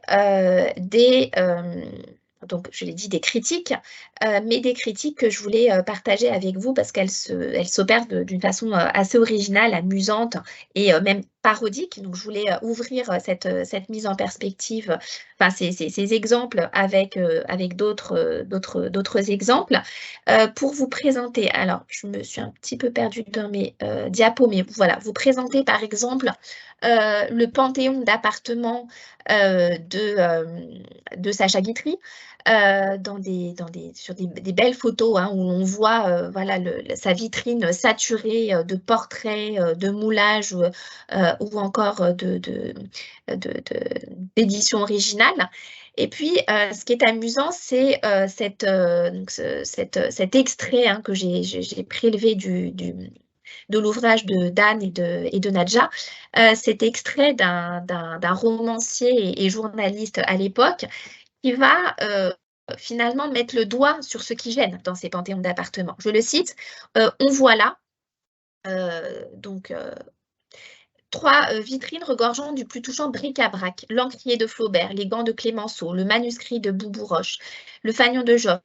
donc je l'ai dit, des critiques, mais des critiques que je voulais partager avec vous parce qu'elles s'opèrent d'une façon assez originale, amusante et même parodique. Donc je voulais ouvrir cette mise en perspective, enfin ces exemples avec d'autres exemples pour vous présenter. Alors, je me suis un petit peu perdue dans mes diapos, mais voilà, vous présenter par exemple le panthéon d'appartements de Sacha Guitry, sur des belles photos hein, où on voit voilà, sa vitrine saturée de portraits, de moulages ou encore d'éditions originales. Et puis, ce qui est amusant, c'est cet extrait hein, que j'ai prélevé de l'ouvrage d'Anne et de Nadja, cet extrait d'un romancier et journaliste à l'époque qui va finalement mettre le doigt sur ce qui gêne dans ces panthéons d'appartements. Je le cite, on voit là, donc 3 vitrines regorgeant du plus touchant bric-à-brac, l'encrier de Flaubert, les gants de Clémenceau, le manuscrit de Boubouroche, le fanion de Joffre,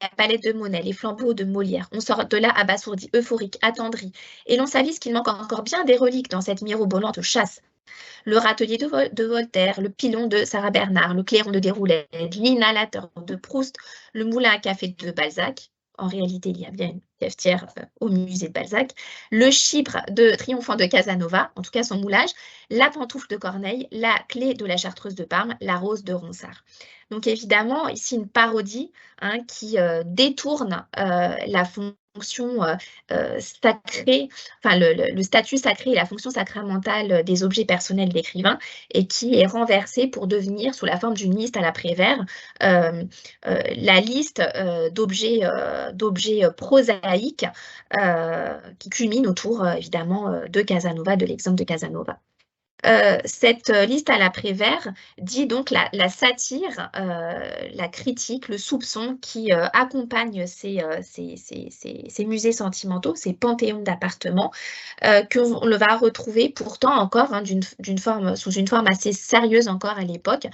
la palette de Monet, les flambeaux de Molière. On sort de là abasourdi, euphorique, attendri, et l'on s'avise qu'il manque encore bien des reliques dans cette mirobolante chasse. Le râtelier de Voltaire, le pilon de Sarah Bernard, le clairon de Déroulède, l'inhalateur de Proust, le moulin à café de Balzac. En réalité, il y a bien une cafetière au musée de Balzac. Le chypre de Triomphant de Casanova, en tout cas son moulage. La pantoufle de Corneille, la clé de la Chartreuse de Parme, la rose de Ronsard. Donc évidemment, ici une parodie hein, qui détourne la fonction sacrée, enfin le statut sacré et la fonction sacramentale des objets personnels de l'écrivain et qui est renversé pour devenir, sous la forme d'une liste à la Prévert, la liste d'objets prosaïques qui culmine autour, évidemment, de Casanova, de l'exemple de Casanova. Cette liste à la Prévert dit donc la satire, la critique, le soupçon qui accompagne ces musées sentimentaux, ces panthéons d'appartements, qu'on le va retrouver pourtant encore hein, sous une forme assez sérieuse encore à l'époque,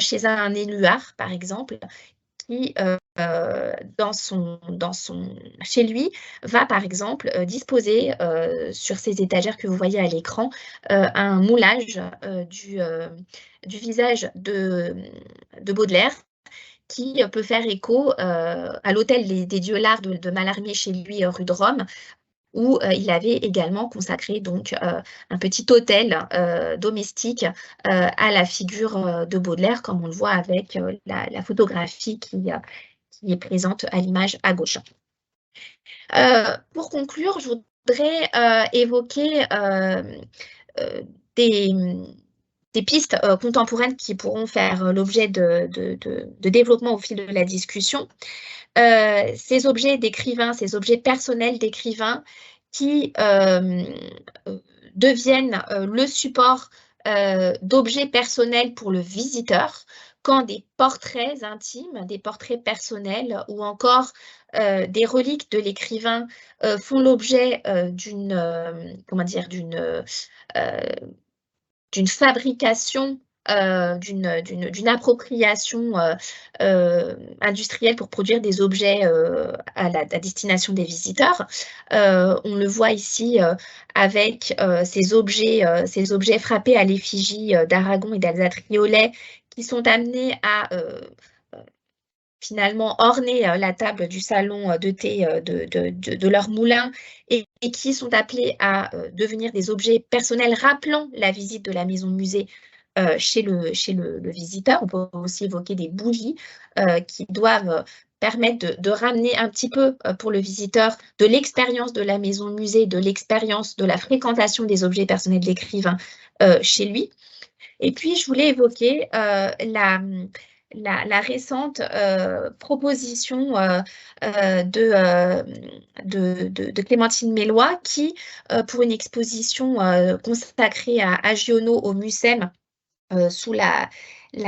chez un Éluard par exemple, qui, chez lui, va par exemple disposer sur ces étagères que vous voyez à l'écran un moulage du visage de Baudelaire qui peut faire écho à l'hôtel des Dieux Lards de Mallarmé chez lui rue de Rome, où il avait également consacré donc un petit hôtel domestique à la figure de Baudelaire, comme on le voit avec la photographie qui est présente à l'image à gauche. Pour conclure, je voudrais évoquer des pistes contemporaines qui pourront faire l'objet de développement au fil de la discussion. Ces objets d'écrivains, ces objets personnels d'écrivains qui deviennent le support d'objets personnels pour le visiteur, quand des portraits intimes, des portraits personnels ou encore des reliques de l'écrivain font l'objet d'une fabrication, d'une appropriation industrielle pour produire des objets à destination des visiteurs. On le voit ici avec ces objets frappés à l'effigie d'Aragon et d'Alsa Triolet qui sont amenés à finalement orner la table du salon de thé de leur moulin et qui sont appelés à devenir des objets personnels rappelant la visite de la maison musée chez le visiteur. On peut aussi évoquer des bougies qui doivent permettre de ramener un petit peu pour le visiteur de l'expérience de la maison musée, de l'expérience de la fréquentation des objets personnels de l'écrivain chez lui. Et puis, je voulais évoquer la récente proposition de Clémentine Mélois qui, pour une exposition consacrée à Giono au Mucem, sous la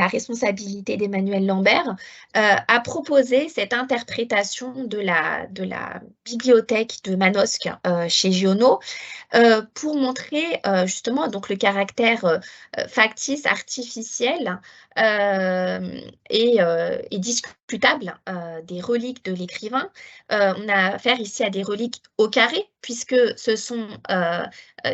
responsabilité d'Emmanuel Lambert, a proposé cette interprétation de la bibliothèque de Manosque chez Giono pour montrer justement donc, le caractère factice, artificiel et discutable des reliques de l'écrivain. On a affaire ici à des reliques au carré, puisque ce sont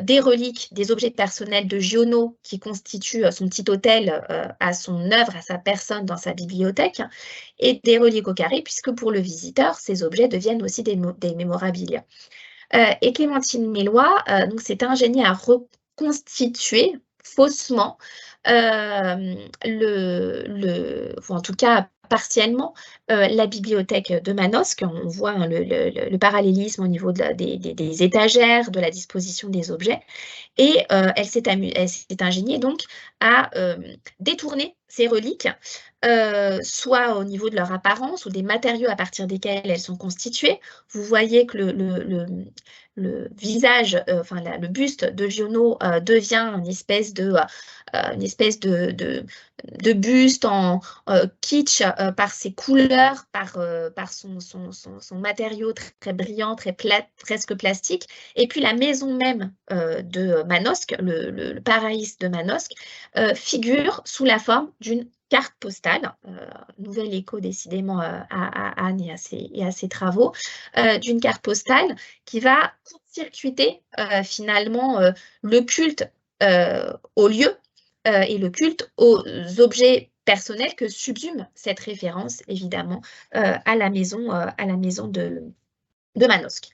des reliques, des objets personnels de Giono qui constituent son petit hôtel à son œuvre, à sa personne dans sa bibliothèque, et des reliques au carré, puisque pour le visiteur, ces objets deviennent aussi des mémorabilia. Et Clémentine Mélois s'est ingéniée à reconstituer faussement, ou en tout cas partiellement, la bibliothèque de Manosque. On voit le parallélisme au niveau des étagères, de la disposition des objets. Et elle s'est ingéniée donc à détourner ces reliques, soit au niveau de leur apparence ou des matériaux à partir desquels elles sont constituées. Vous voyez que le visage, le buste de Giono devient une espèce de buste en kitsch par ses couleurs, par son matériau très brillant, très presque plastique. Et puis la maison même de Manosque, le Paraïs de Manosque, figure sous la forme d'une carte postale, nouvel écho décidément à Anne et à ses travaux, d'une carte postale qui va court-circuiter finalement le culte au lieu et le culte aux objets personnels que subsume cette référence, évidemment, à la maison de Manosque.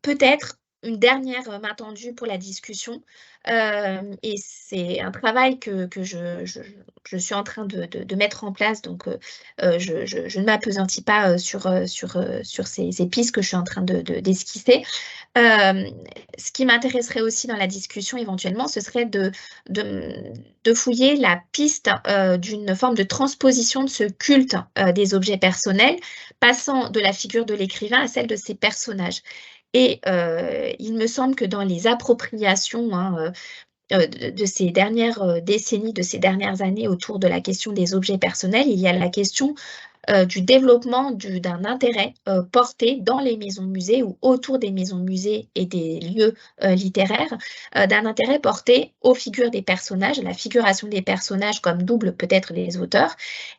Peut-être une dernière main tendue pour la discussion, et c'est un travail que je suis en train de mettre en place, donc je ne m'appesantis pas sur ces pistes que je suis en train d'esquisser. Ce qui m'intéresserait aussi dans la discussion éventuellement, ce serait de fouiller la piste d'une forme de transposition de ce culte des objets personnels, passant de la figure de l'écrivain à celle de ses personnages. Et il me semble que dans les appropriations de ces dernières décennies, de ces dernières années autour de la question des objets personnels, il y a la question du développement d'un intérêt porté dans les maisons-musées ou autour des maisons-musées et des lieux littéraires, d'un intérêt porté aux figures des personnages, la figuration des personnages comme double peut-être les auteurs,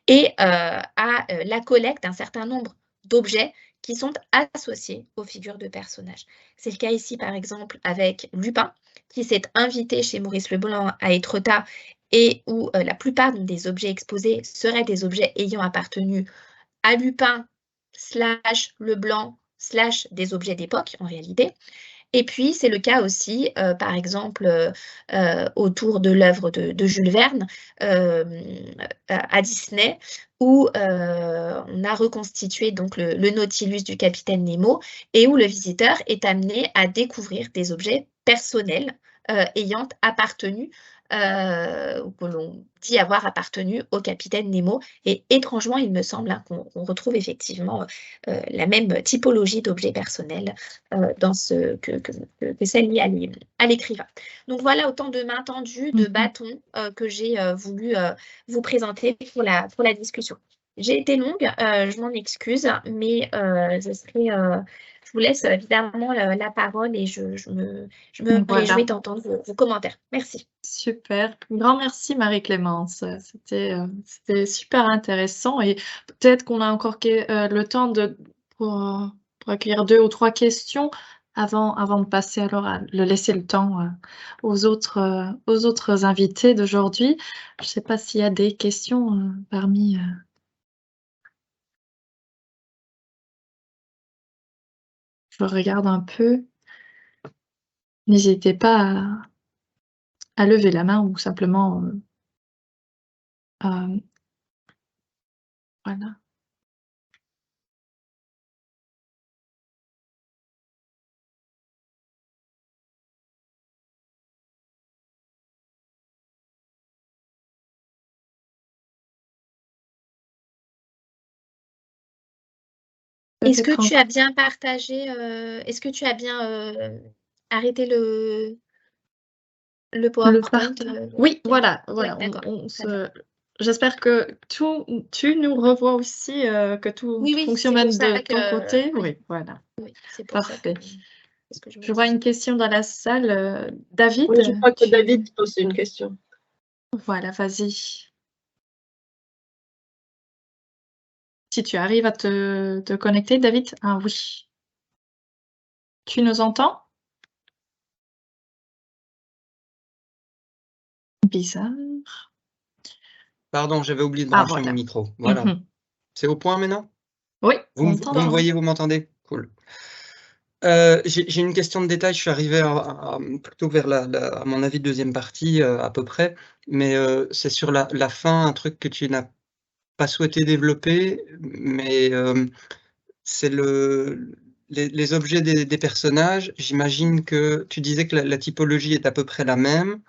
et à la collecte d'un certain nombre d'objets qui sont associés aux figures de personnages. C'est le cas ici, par exemple, avec Lupin, qui s'est invité chez Maurice Leblanc à Étretat et où la plupart des objets exposés seraient des objets ayant appartenu à Lupin, / Leblanc, / des objets d'époque, en réalité. Et puis, c'est le cas aussi, par exemple, autour de l'œuvre de Jules Verne à Disney, où on a reconstitué donc le Nautilus du capitaine Nemo et où le visiteur est amené à découvrir des objets personnels ayant appartenu, ou que l'on dit avoir appartenu au capitaine Nemo. Et étrangement, il me semble qu'on retrouve effectivement la même typologie d'objets personnels dans que celle liée à l'écrivain. Donc voilà autant de mains tendues, de bâtons que j'ai voulu vous présenter pour la discussion. J'ai été longue, je m'en excuse, mais je vous laisse évidemment la parole et je me réjouis d'entendre vos commentaires. Merci. Super. Grand merci Marie-Clémence. C'était super intéressant et peut-être qu'on a encore le temps pour accueillir 2 ou 3 questions avant de passer alors à laisser le temps aux autres invités d'aujourd'hui. Je ne sais pas s'il y a des questions parmi... Je regarde un peu. N'hésitez pas à lever la main ou simplement voilà. Est-ce que Peut-être tu as bien partagé, est-ce que tu as bien arrêté le le PowerPoint Oui, Gabi? voilà, Ouais, voilà. d'accord. Très bien. J'espère que tu nous revois aussi, que tout Oui, oui, fonctionne c'est pour même de ça ton côté? que Oui, voilà, oui, c'est pour ça que parfait. c'est ce que je me Je vois une disais. question dans la salle. David, Oui, je crois que David pose une question. Voilà, vas-y. Si tu arrives à te connecter, David? Ah oui. Tu nous entends? Bizarre. Pardon, j'avais oublié de Ah brancher mon voilà. micro. Voilà. C'est au point maintenant? Oui, Vous on me t'entend. voyez, vous m'entendez? Cool. J'ai une question de détail. Je suis arrivé plutôt vers à mon avis, deuxième partie, à peu près. Mais c'est sur la fin, un truc que tu n'as pas souhaité développer, mais c'est les objets des personnages. J'imagine que tu disais que la typologie est à peu près la même.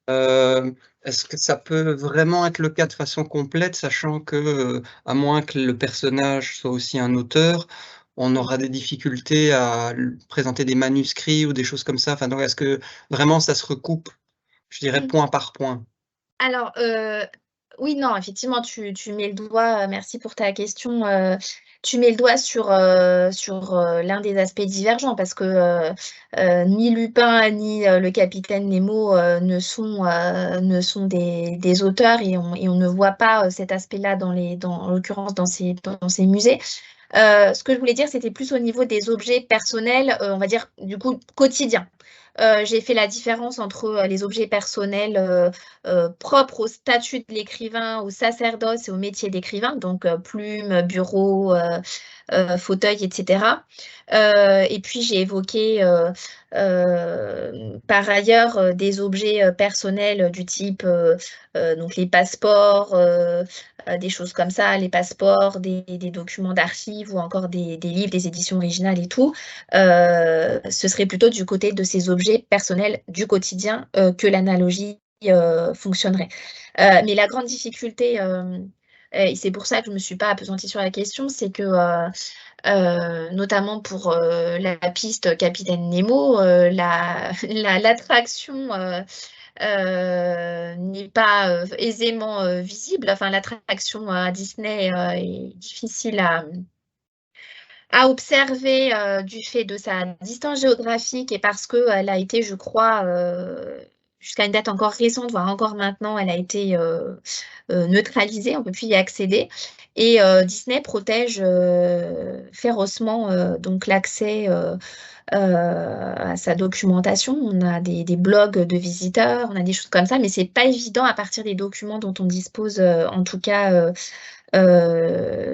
Est-ce que ça peut vraiment être le cas de façon complète, sachant que, à moins que le personnage soit aussi un auteur, on aura des difficultés à présenter des manuscrits ou des choses comme ça. Enfin, donc, est-ce que vraiment ça se recoupe, je dirais, point par point? Alors, oui, non, effectivement, tu mets le doigt, merci pour ta question, tu mets le doigt sur l'un des aspects divergents parce que ni Lupin ni le capitaine Nemo ne sont des auteurs et on ne voit pas cet aspect-là en l'occurrence dans ces musées. Ce que je voulais dire, c'était plus au niveau des objets personnels, on va dire du coup quotidiens. J'ai fait la différence entre les objets personnels propres au statut de l'écrivain, au sacerdoce et au métier d'écrivain, donc plume, bureau, fauteuil, etc. Et puis j'ai évoqué par ailleurs des objets personnels du type donc les passeports, des choses comme ça, les passeports, des documents d'archives ou encore des livres, des éditions originales et tout. Ce serait plutôt du côté de ces objets personnels du quotidien que l'analogie fonctionnerait. Mais la grande difficulté, et c'est pour ça que je ne me suis pas appesantie sur la question, c'est que notamment pour la piste Capitaine Nemo, l'attraction n'est pas aisément visible. Enfin, l'attraction à Disney est difficile à observer du fait de sa distance géographique et parce qu'elle a été, je crois, jusqu'à une date encore récente, voire encore maintenant, elle a été neutralisée, on ne peut plus y accéder. Et Disney protège férocement donc l'accès à sa documentation. On a des blogs de visiteurs, on a des choses comme ça, mais c'est pas évident à partir des documents dont on dispose, en tout cas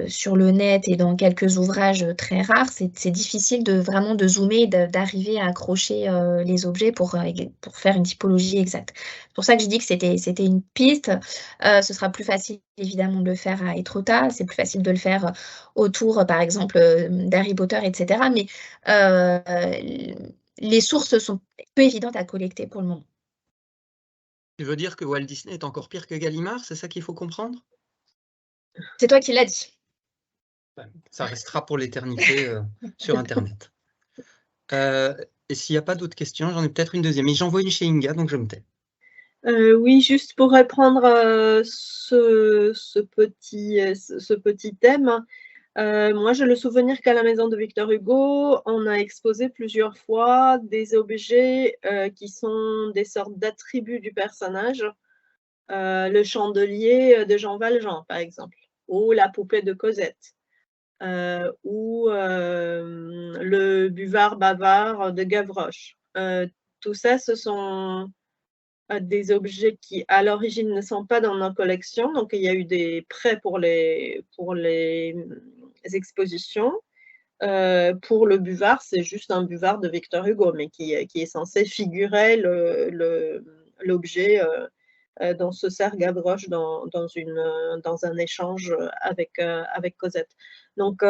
sur le net et dans quelques ouvrages très rares, c'est difficile vraiment de zoomer, d'arriver à accrocher les objets pour faire une typologie exacte. C'est pour ça que je dis que c'était une piste. Ce sera plus facile évidemment de le faire à Etretat, c'est plus facile de le faire autour par exemple d'Harry Potter, etc. Mais les sources sont peu évidentes à collecter pour le moment. Tu veux dire que Walt Disney est encore pire que Gallimard, c'est ça qu'il faut comprendre? C'est toi qui l'as dit. Ça restera pour l'éternité sur Internet. Et s'il n'y a pas d'autres questions, j'en ai peut-être une deuxième. Mais j'en vois une chez Inga, donc je me tais. Oui, juste pour reprendre ce petit thème, moi j'ai le souvenir qu'à la maison de Victor Hugo, on a exposé plusieurs fois des objets qui sont des sortes d'attributs du personnage. Le chandelier de Jean Valjean, par exemple, ou la poupée de Cosette, ou le buvard bavard de Gavroche. Tout ça, ce sont des objets qui, à l'origine, ne sont pas dans nos collections. Donc, il y a eu des prêts pour les expositions. Pour le buvard, c'est juste un buvard de Victor Hugo, mais qui est censé figurer l'objet dont se sert Gavroche dans un échange avec Cosette. Donc,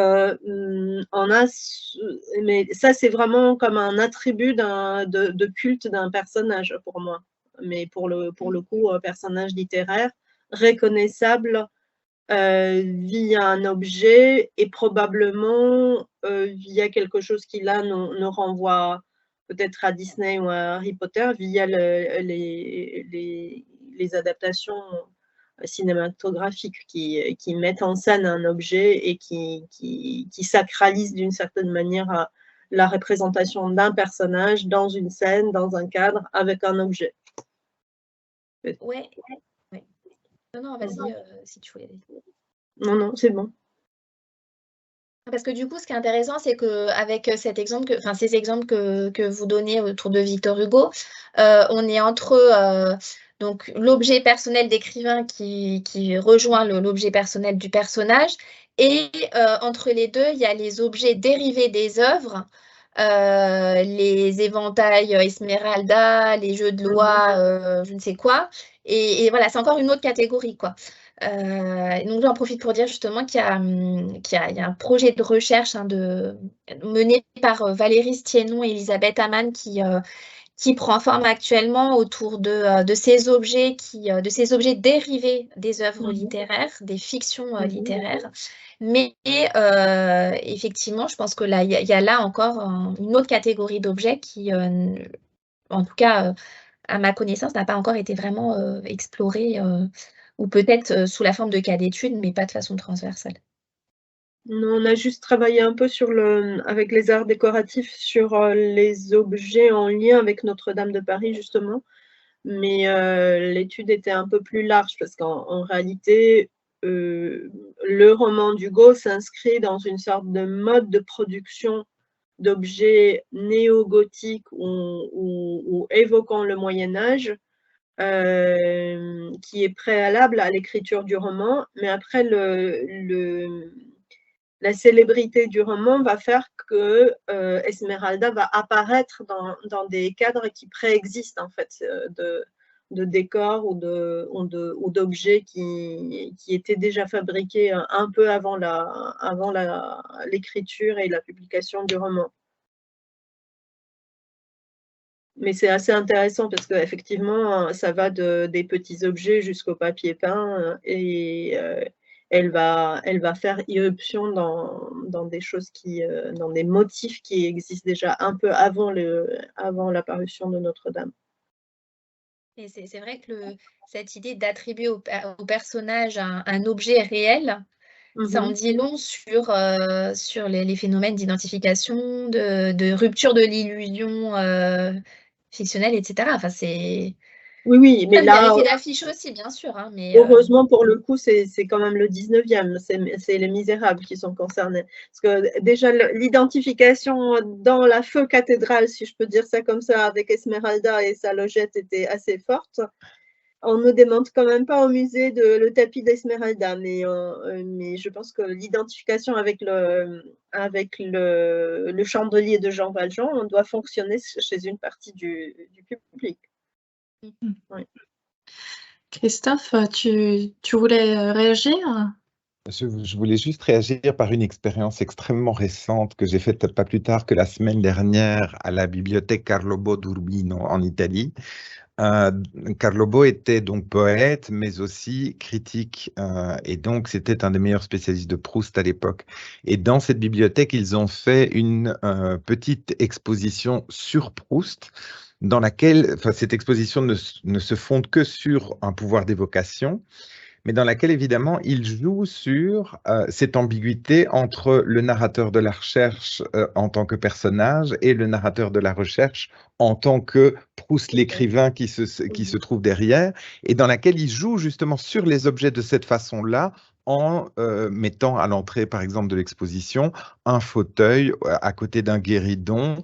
mais ça, c'est vraiment comme un attribut de culte d'un personnage pour moi. Mais pour le coup, personnage littéraire, reconnaissable via un objet et probablement via quelque chose qui là nous renvoie peut-être à Disney ou à Harry Potter via les adaptations cinématographiques qui mettent en scène un objet et qui sacralisent d'une certaine manière la représentation d'un personnage dans une scène, dans un cadre, avec un objet. Ouais. Non, vas-y, si tu voulais. Non, c'est bon. Parce que du coup, ce qui est intéressant, c'est qu'avec ces exemples que vous donnez autour de Victor Hugo, on est entre donc l'objet personnel d'écrivain qui rejoint l'objet personnel du personnage, et entre les deux, il y a les objets dérivés des œuvres, les éventails Esmeralda, les jeux de loi, je ne sais quoi, et voilà, c'est encore une autre catégorie, quoi. Donc j'en profite pour dire justement qu'il y a un projet de recherche mené par Valérie Stiénon et Elisabeth Amann qui prend forme actuellement autour de ces objets dérivés des œuvres littéraires, des fictions littéraires. Mais effectivement, je pense que là, il y a là encore une autre catégorie d'objets qui, en tout cas, à ma connaissance, n'a pas encore été vraiment explorée, ou peut-être sous la forme de cas d'études, mais pas de façon transversale. Non, on a juste travaillé un peu avec les arts décoratifs sur les objets en lien avec Notre-Dame de Paris, justement. Mais l'étude était un peu plus large parce qu'en réalité, le roman d'Hugo s'inscrit dans une sorte de mode de production d'objets néo-gothiques ou évoquant le Moyen-Âge, qui est préalable à l'écriture du roman. Mais après, la célébrité du roman va faire que Esmeralda va apparaître dans des cadres qui préexistent, en fait, de décors ou d'objets qui étaient déjà fabriqués un peu avant l'écriture et la publication du roman. Mais c'est assez intéressant parce qu'effectivement, ça va des petits objets jusqu'au papier peint et elle va faire irruption dans des choses dans des motifs qui existent déjà un peu avant l'apparition de Notre-Dame. Et c'est vrai que cette idée d'attribuer au personnage un objet réel, ça en dit long sur les phénomènes d'identification, de rupture de l'illusion fictionnelle, etc. Enfin, c'est... Oui, mais là, l'effet d'affiche aussi, bien sûr. Hein, mais, heureusement, pour le coup, c'est quand même le 19e. C'est les Misérables qui sont concernés. Parce que déjà, l'identification dans la feu cathédrale, si je peux dire ça comme ça, avec Esmeralda et sa logette était assez forte. On ne démonte quand même pas au musée le tapis d'Esmeralda, mais je pense que l'identification avec le chandelier de Jean Valjean doit fonctionner chez une partie du public. Oui. Christophe, tu voulais réagir? Je voulais juste réagir par une expérience extrêmement récente que j'ai faite pas plus tard que la semaine dernière à la bibliothèque Carlo Bo d'Urbino en Italie. Carlo Bo était donc poète, mais aussi critique, et donc c'était un des meilleurs spécialistes de Proust à l'époque. Et dans cette bibliothèque, ils ont fait une petite exposition sur Proust, dans laquelle, cette exposition ne se fonde que sur un pouvoir d'évocation, mais dans laquelle, évidemment, il joue sur cette ambiguïté entre le narrateur de la recherche en tant que personnage et le narrateur de la recherche en tant que Proust, l'écrivain qui se trouve derrière, et dans laquelle il joue justement sur les objets de cette façon-là, en mettant à l'entrée, par exemple, de l'exposition, un fauteuil à côté d'un guéridon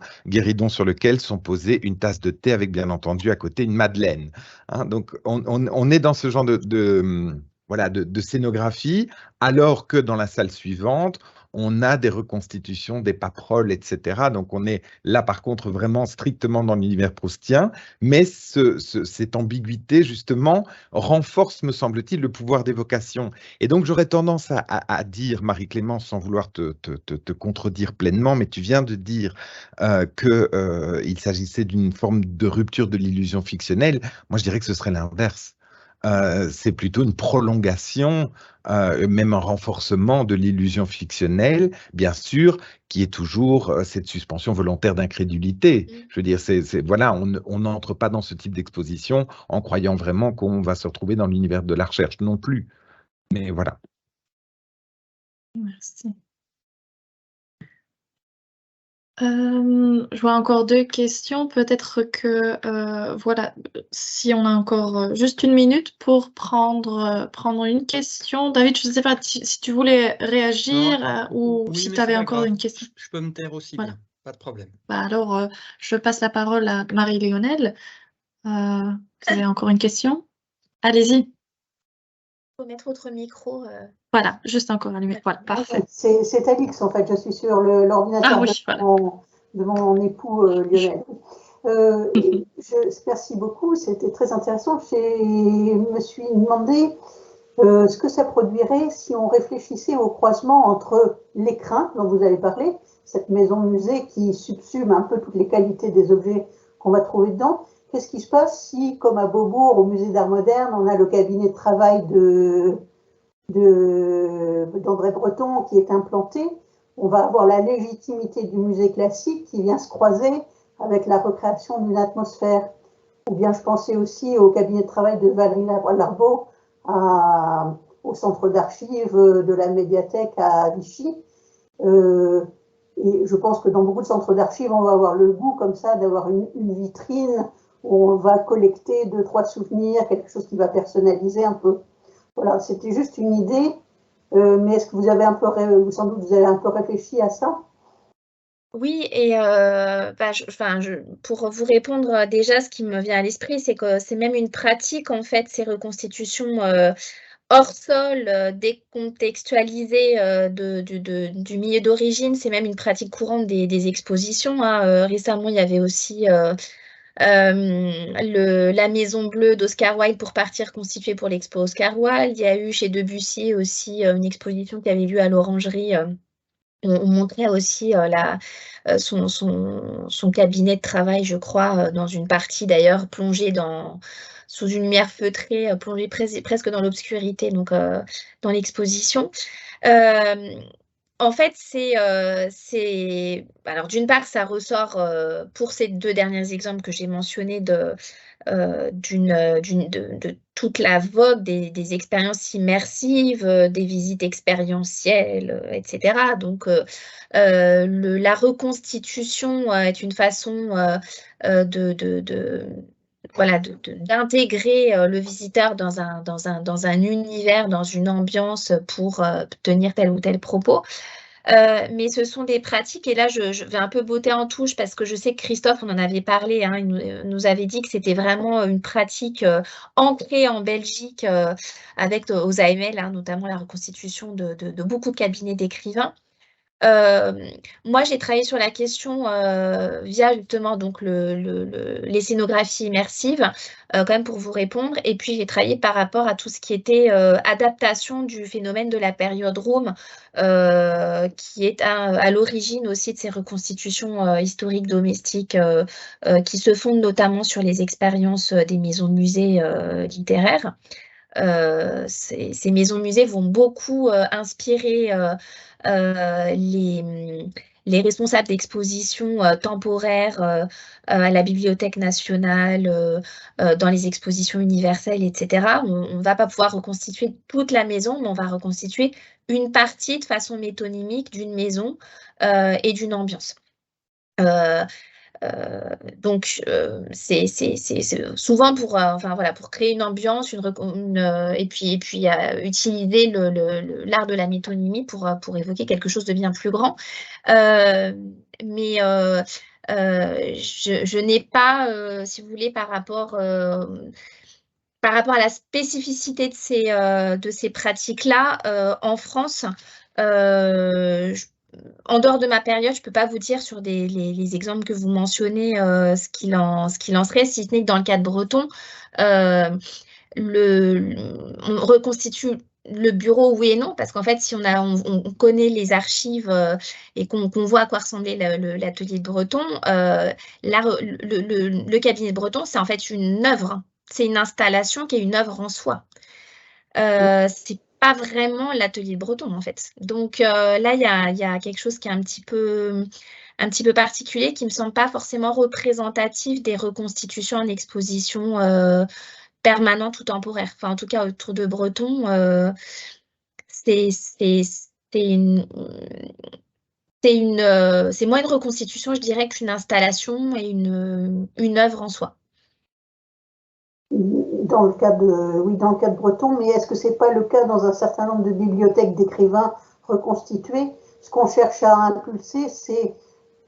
sur lequel sont posées une tasse de thé avec, bien entendu, à côté une madeleine. Hein, donc, on est dans ce genre de scénographie, alors que dans la salle suivante, on a des reconstitutions, des paperoles, etc. Donc on est là par contre vraiment strictement dans l'univers proustien, mais cette ambiguïté justement renforce, me semble-t-il, le pouvoir d'évocation. Et donc j'aurais tendance à dire, Marie-Clémence, sans vouloir te contredire pleinement, mais tu viens de dire qu'il s'agissait d'une forme de rupture de l'illusion fictionnelle. Moi je dirais que ce serait l'inverse. C'est plutôt une prolongation, même un renforcement de l'illusion fictionnelle, bien sûr, qui est toujours cette suspension volontaire d'incrédulité. Je veux dire, voilà, on n'entre pas dans ce type d'exposition en croyant vraiment qu'on va se retrouver dans l'univers de la recherche non plus. Mais voilà. Merci. Je vois encore 2 questions. Peut-être que, voilà, si on a encore juste 1 minute pour prendre une question. David, je ne sais pas si tu voulais réagir ou Oui, si mais tu avais c'est pas encore grave. une question. Je peux me taire aussi, Voilà. bien. Pas de problème. Bah alors, je passe la parole à Marie-Léonelle. Vous avez encore une question? Allez-y. Il faut mettre votre micro. Voilà, juste encore allumé. Voilà, parfait. C'est Alix, en fait. Je suis sur l'ordinateur de mon époux Lionel. Merci beaucoup, c'était très intéressant. Je me suis demandé ce que ça produirait si on réfléchissait au croisement entre l'écrin dont vous avez parlé, cette maison-musée qui subsume un peu toutes les qualités des objets qu'on va trouver dedans. Qu'est-ce qui se passe si, comme à Beaubourg, au musée d'art moderne, on a le cabinet de travail d'André Breton qui est implanté? On va avoir la légitimité du musée classique qui vient se croiser avec la recréation d'une atmosphère. Ou bien je pensais aussi au cabinet de travail de Valérie Larbaud, au centre d'archives de la médiathèque à Vichy. Et je pense que dans beaucoup de centres d'archives, on va avoir le goût comme ça d'avoir une vitrine où on va collecter 2-3 souvenirs, quelque chose qui va personnaliser un peu. Voilà, c'était juste une idée, mais est-ce que vous avez sans doute vous avez un peu réfléchi à ça? Oui, et pour vous répondre, déjà, ce qui me vient à l'esprit, c'est que c'est même une pratique, en fait, ces reconstitutions hors sol, décontextualisées du milieu d'origine. C'est même une pratique courante des expositions, hein. Récemment, il y avait aussi la Maison Bleue d'Oscar Wilde pour partir constituée pour l'expo Oscar Wilde. Il y a eu chez Debussy aussi une exposition qui avait lieu à l'Orangerie. On montrait aussi son cabinet de travail, je crois, dans une partie d'ailleurs plongée sous une lumière feutrée, plongée presque dans l'obscurité, donc dans l'exposition. En fait, alors d'une part, ça ressort pour ces 2 derniers exemples que j'ai mentionnés de toute la vogue des expériences immersives, des visites expérientielles, etc. Donc, la reconstitution est une façon d'intégrer le visiteur dans un univers, dans une ambiance pour tenir tel ou tel propos. Mais ce sont des pratiques, et là je vais un peu botter en touche parce que je sais que Christophe, on en avait parlé, hein, il nous avait dit que c'était vraiment une pratique ancrée en Belgique avec aux AML, hein, notamment la reconstitution de beaucoup de cabinets d'écrivains. Moi, j'ai travaillé sur la question via justement donc les scénographies immersives, quand même pour vous répondre. Et puis, j'ai travaillé par rapport à tout ce qui était adaptation du phénomène de la période Room, qui est à l'origine aussi de ces reconstitutions historiques domestiques qui se fondent notamment sur les expériences des maisons musées littéraires. Ces maisons musées vont beaucoup inspirer les responsables d'expositions temporaires à la Bibliothèque nationale, dans les expositions universelles, etc. On ne va pas pouvoir reconstituer toute la maison, mais on va reconstituer une partie de façon métonymique d'une maison et d'une ambiance. Donc, c'est souvent pour, pour créer une ambiance, et puis utiliser l'art de la métonymie pour évoquer quelque chose de bien plus grand. Mais je n'ai pas, si vous voulez, par rapport à la spécificité de ces pratiques-là, en France, En dehors de ma période, je ne peux pas vous dire sur les exemples que vous mentionnez ce qu'il en serait, si ce n'est que dans le cadre breton, on reconstitue le bureau, oui et non, parce qu'en fait, si on connaît les archives et qu'on voit à quoi ressemblait l'atelier de Breton, le cabinet de Breton, c'est en fait une œuvre, c'est une installation qui est une œuvre en soi. C'est pas vraiment l'atelier breton en fait. Donc là, il y a quelque chose qui est un petit peu particulier, qui me semble pas forcément représentatif des reconstitutions en exposition permanente ou temporaire. Enfin, en tout cas, autour de Breton, c'est moins une reconstitution, je dirais, qu'une installation et une œuvre en soi. Dans le cas de Breton, mais est-ce que c'est pas le cas dans un certain nombre de bibliothèques d'écrivains reconstituées? Ce qu'on cherche à impulser, c'est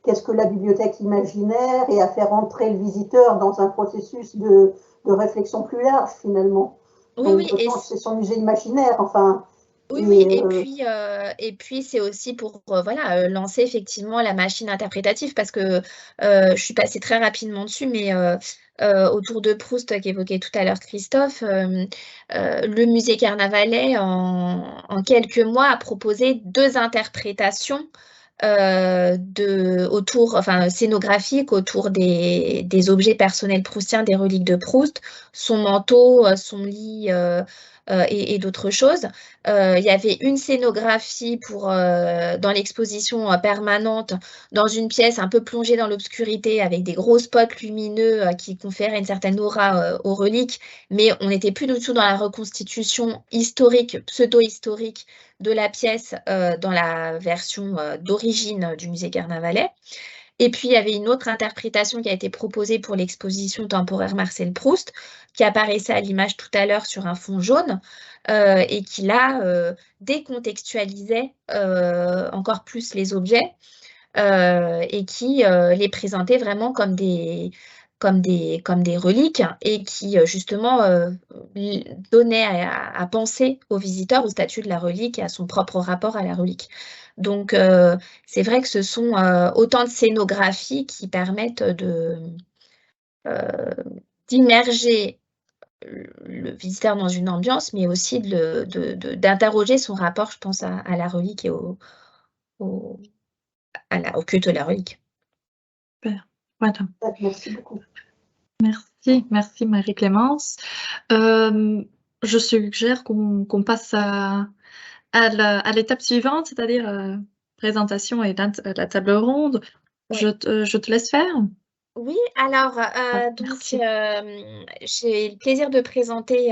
qu'est-ce que la bibliothèque imaginaire et à faire entrer le visiteur dans un processus de réflexion plus large finalement. Oui, Breton, c'est son musée imaginaire, enfin. Oui, et puis c'est aussi pour lancer effectivement la machine interprétative, parce que je suis passée très rapidement dessus, mais autour de Proust qu'évoquait tout à l'heure Christophe, le musée Carnavalet en quelques mois a proposé 2 interprétations scénographiques autour des objets personnels proustiens, des reliques de Proust, son manteau, son lit et d'autres choses. Il y avait une scénographie dans l'exposition permanente, dans une pièce un peu plongée dans l'obscurité, avec des gros spots lumineux qui conféraient une certaine aura aux reliques, mais on n'était plus du tout dans la reconstitution historique, pseudo-historique de la pièce dans la version d'origine du musée Carnavalet. Et puis, il y avait une autre interprétation qui a été proposée pour l'exposition temporaire Marcel Proust, qui apparaissait à l'image tout à l'heure sur un fond jaune, et qui, là, décontextualisait encore plus les objets et qui les présentait vraiment comme des reliques, et qui, justement, donnait à penser au visiteur au statut de la relique et à son propre rapport à la relique. Donc, c'est vrai que ce sont autant de scénographies qui permettent d'immerger le visiteur dans une ambiance, mais aussi d'interroger son rapport, je pense, à la relique et au culte de la relique. Super. Voilà. Merci beaucoup. Merci Marie-Clémence. Je suggère qu'on passe à l'étape suivante, c'est-à-dire présentation et la table ronde. Ouais. Je te laisse faire. Oui, alors, donc, j'ai le plaisir de présenter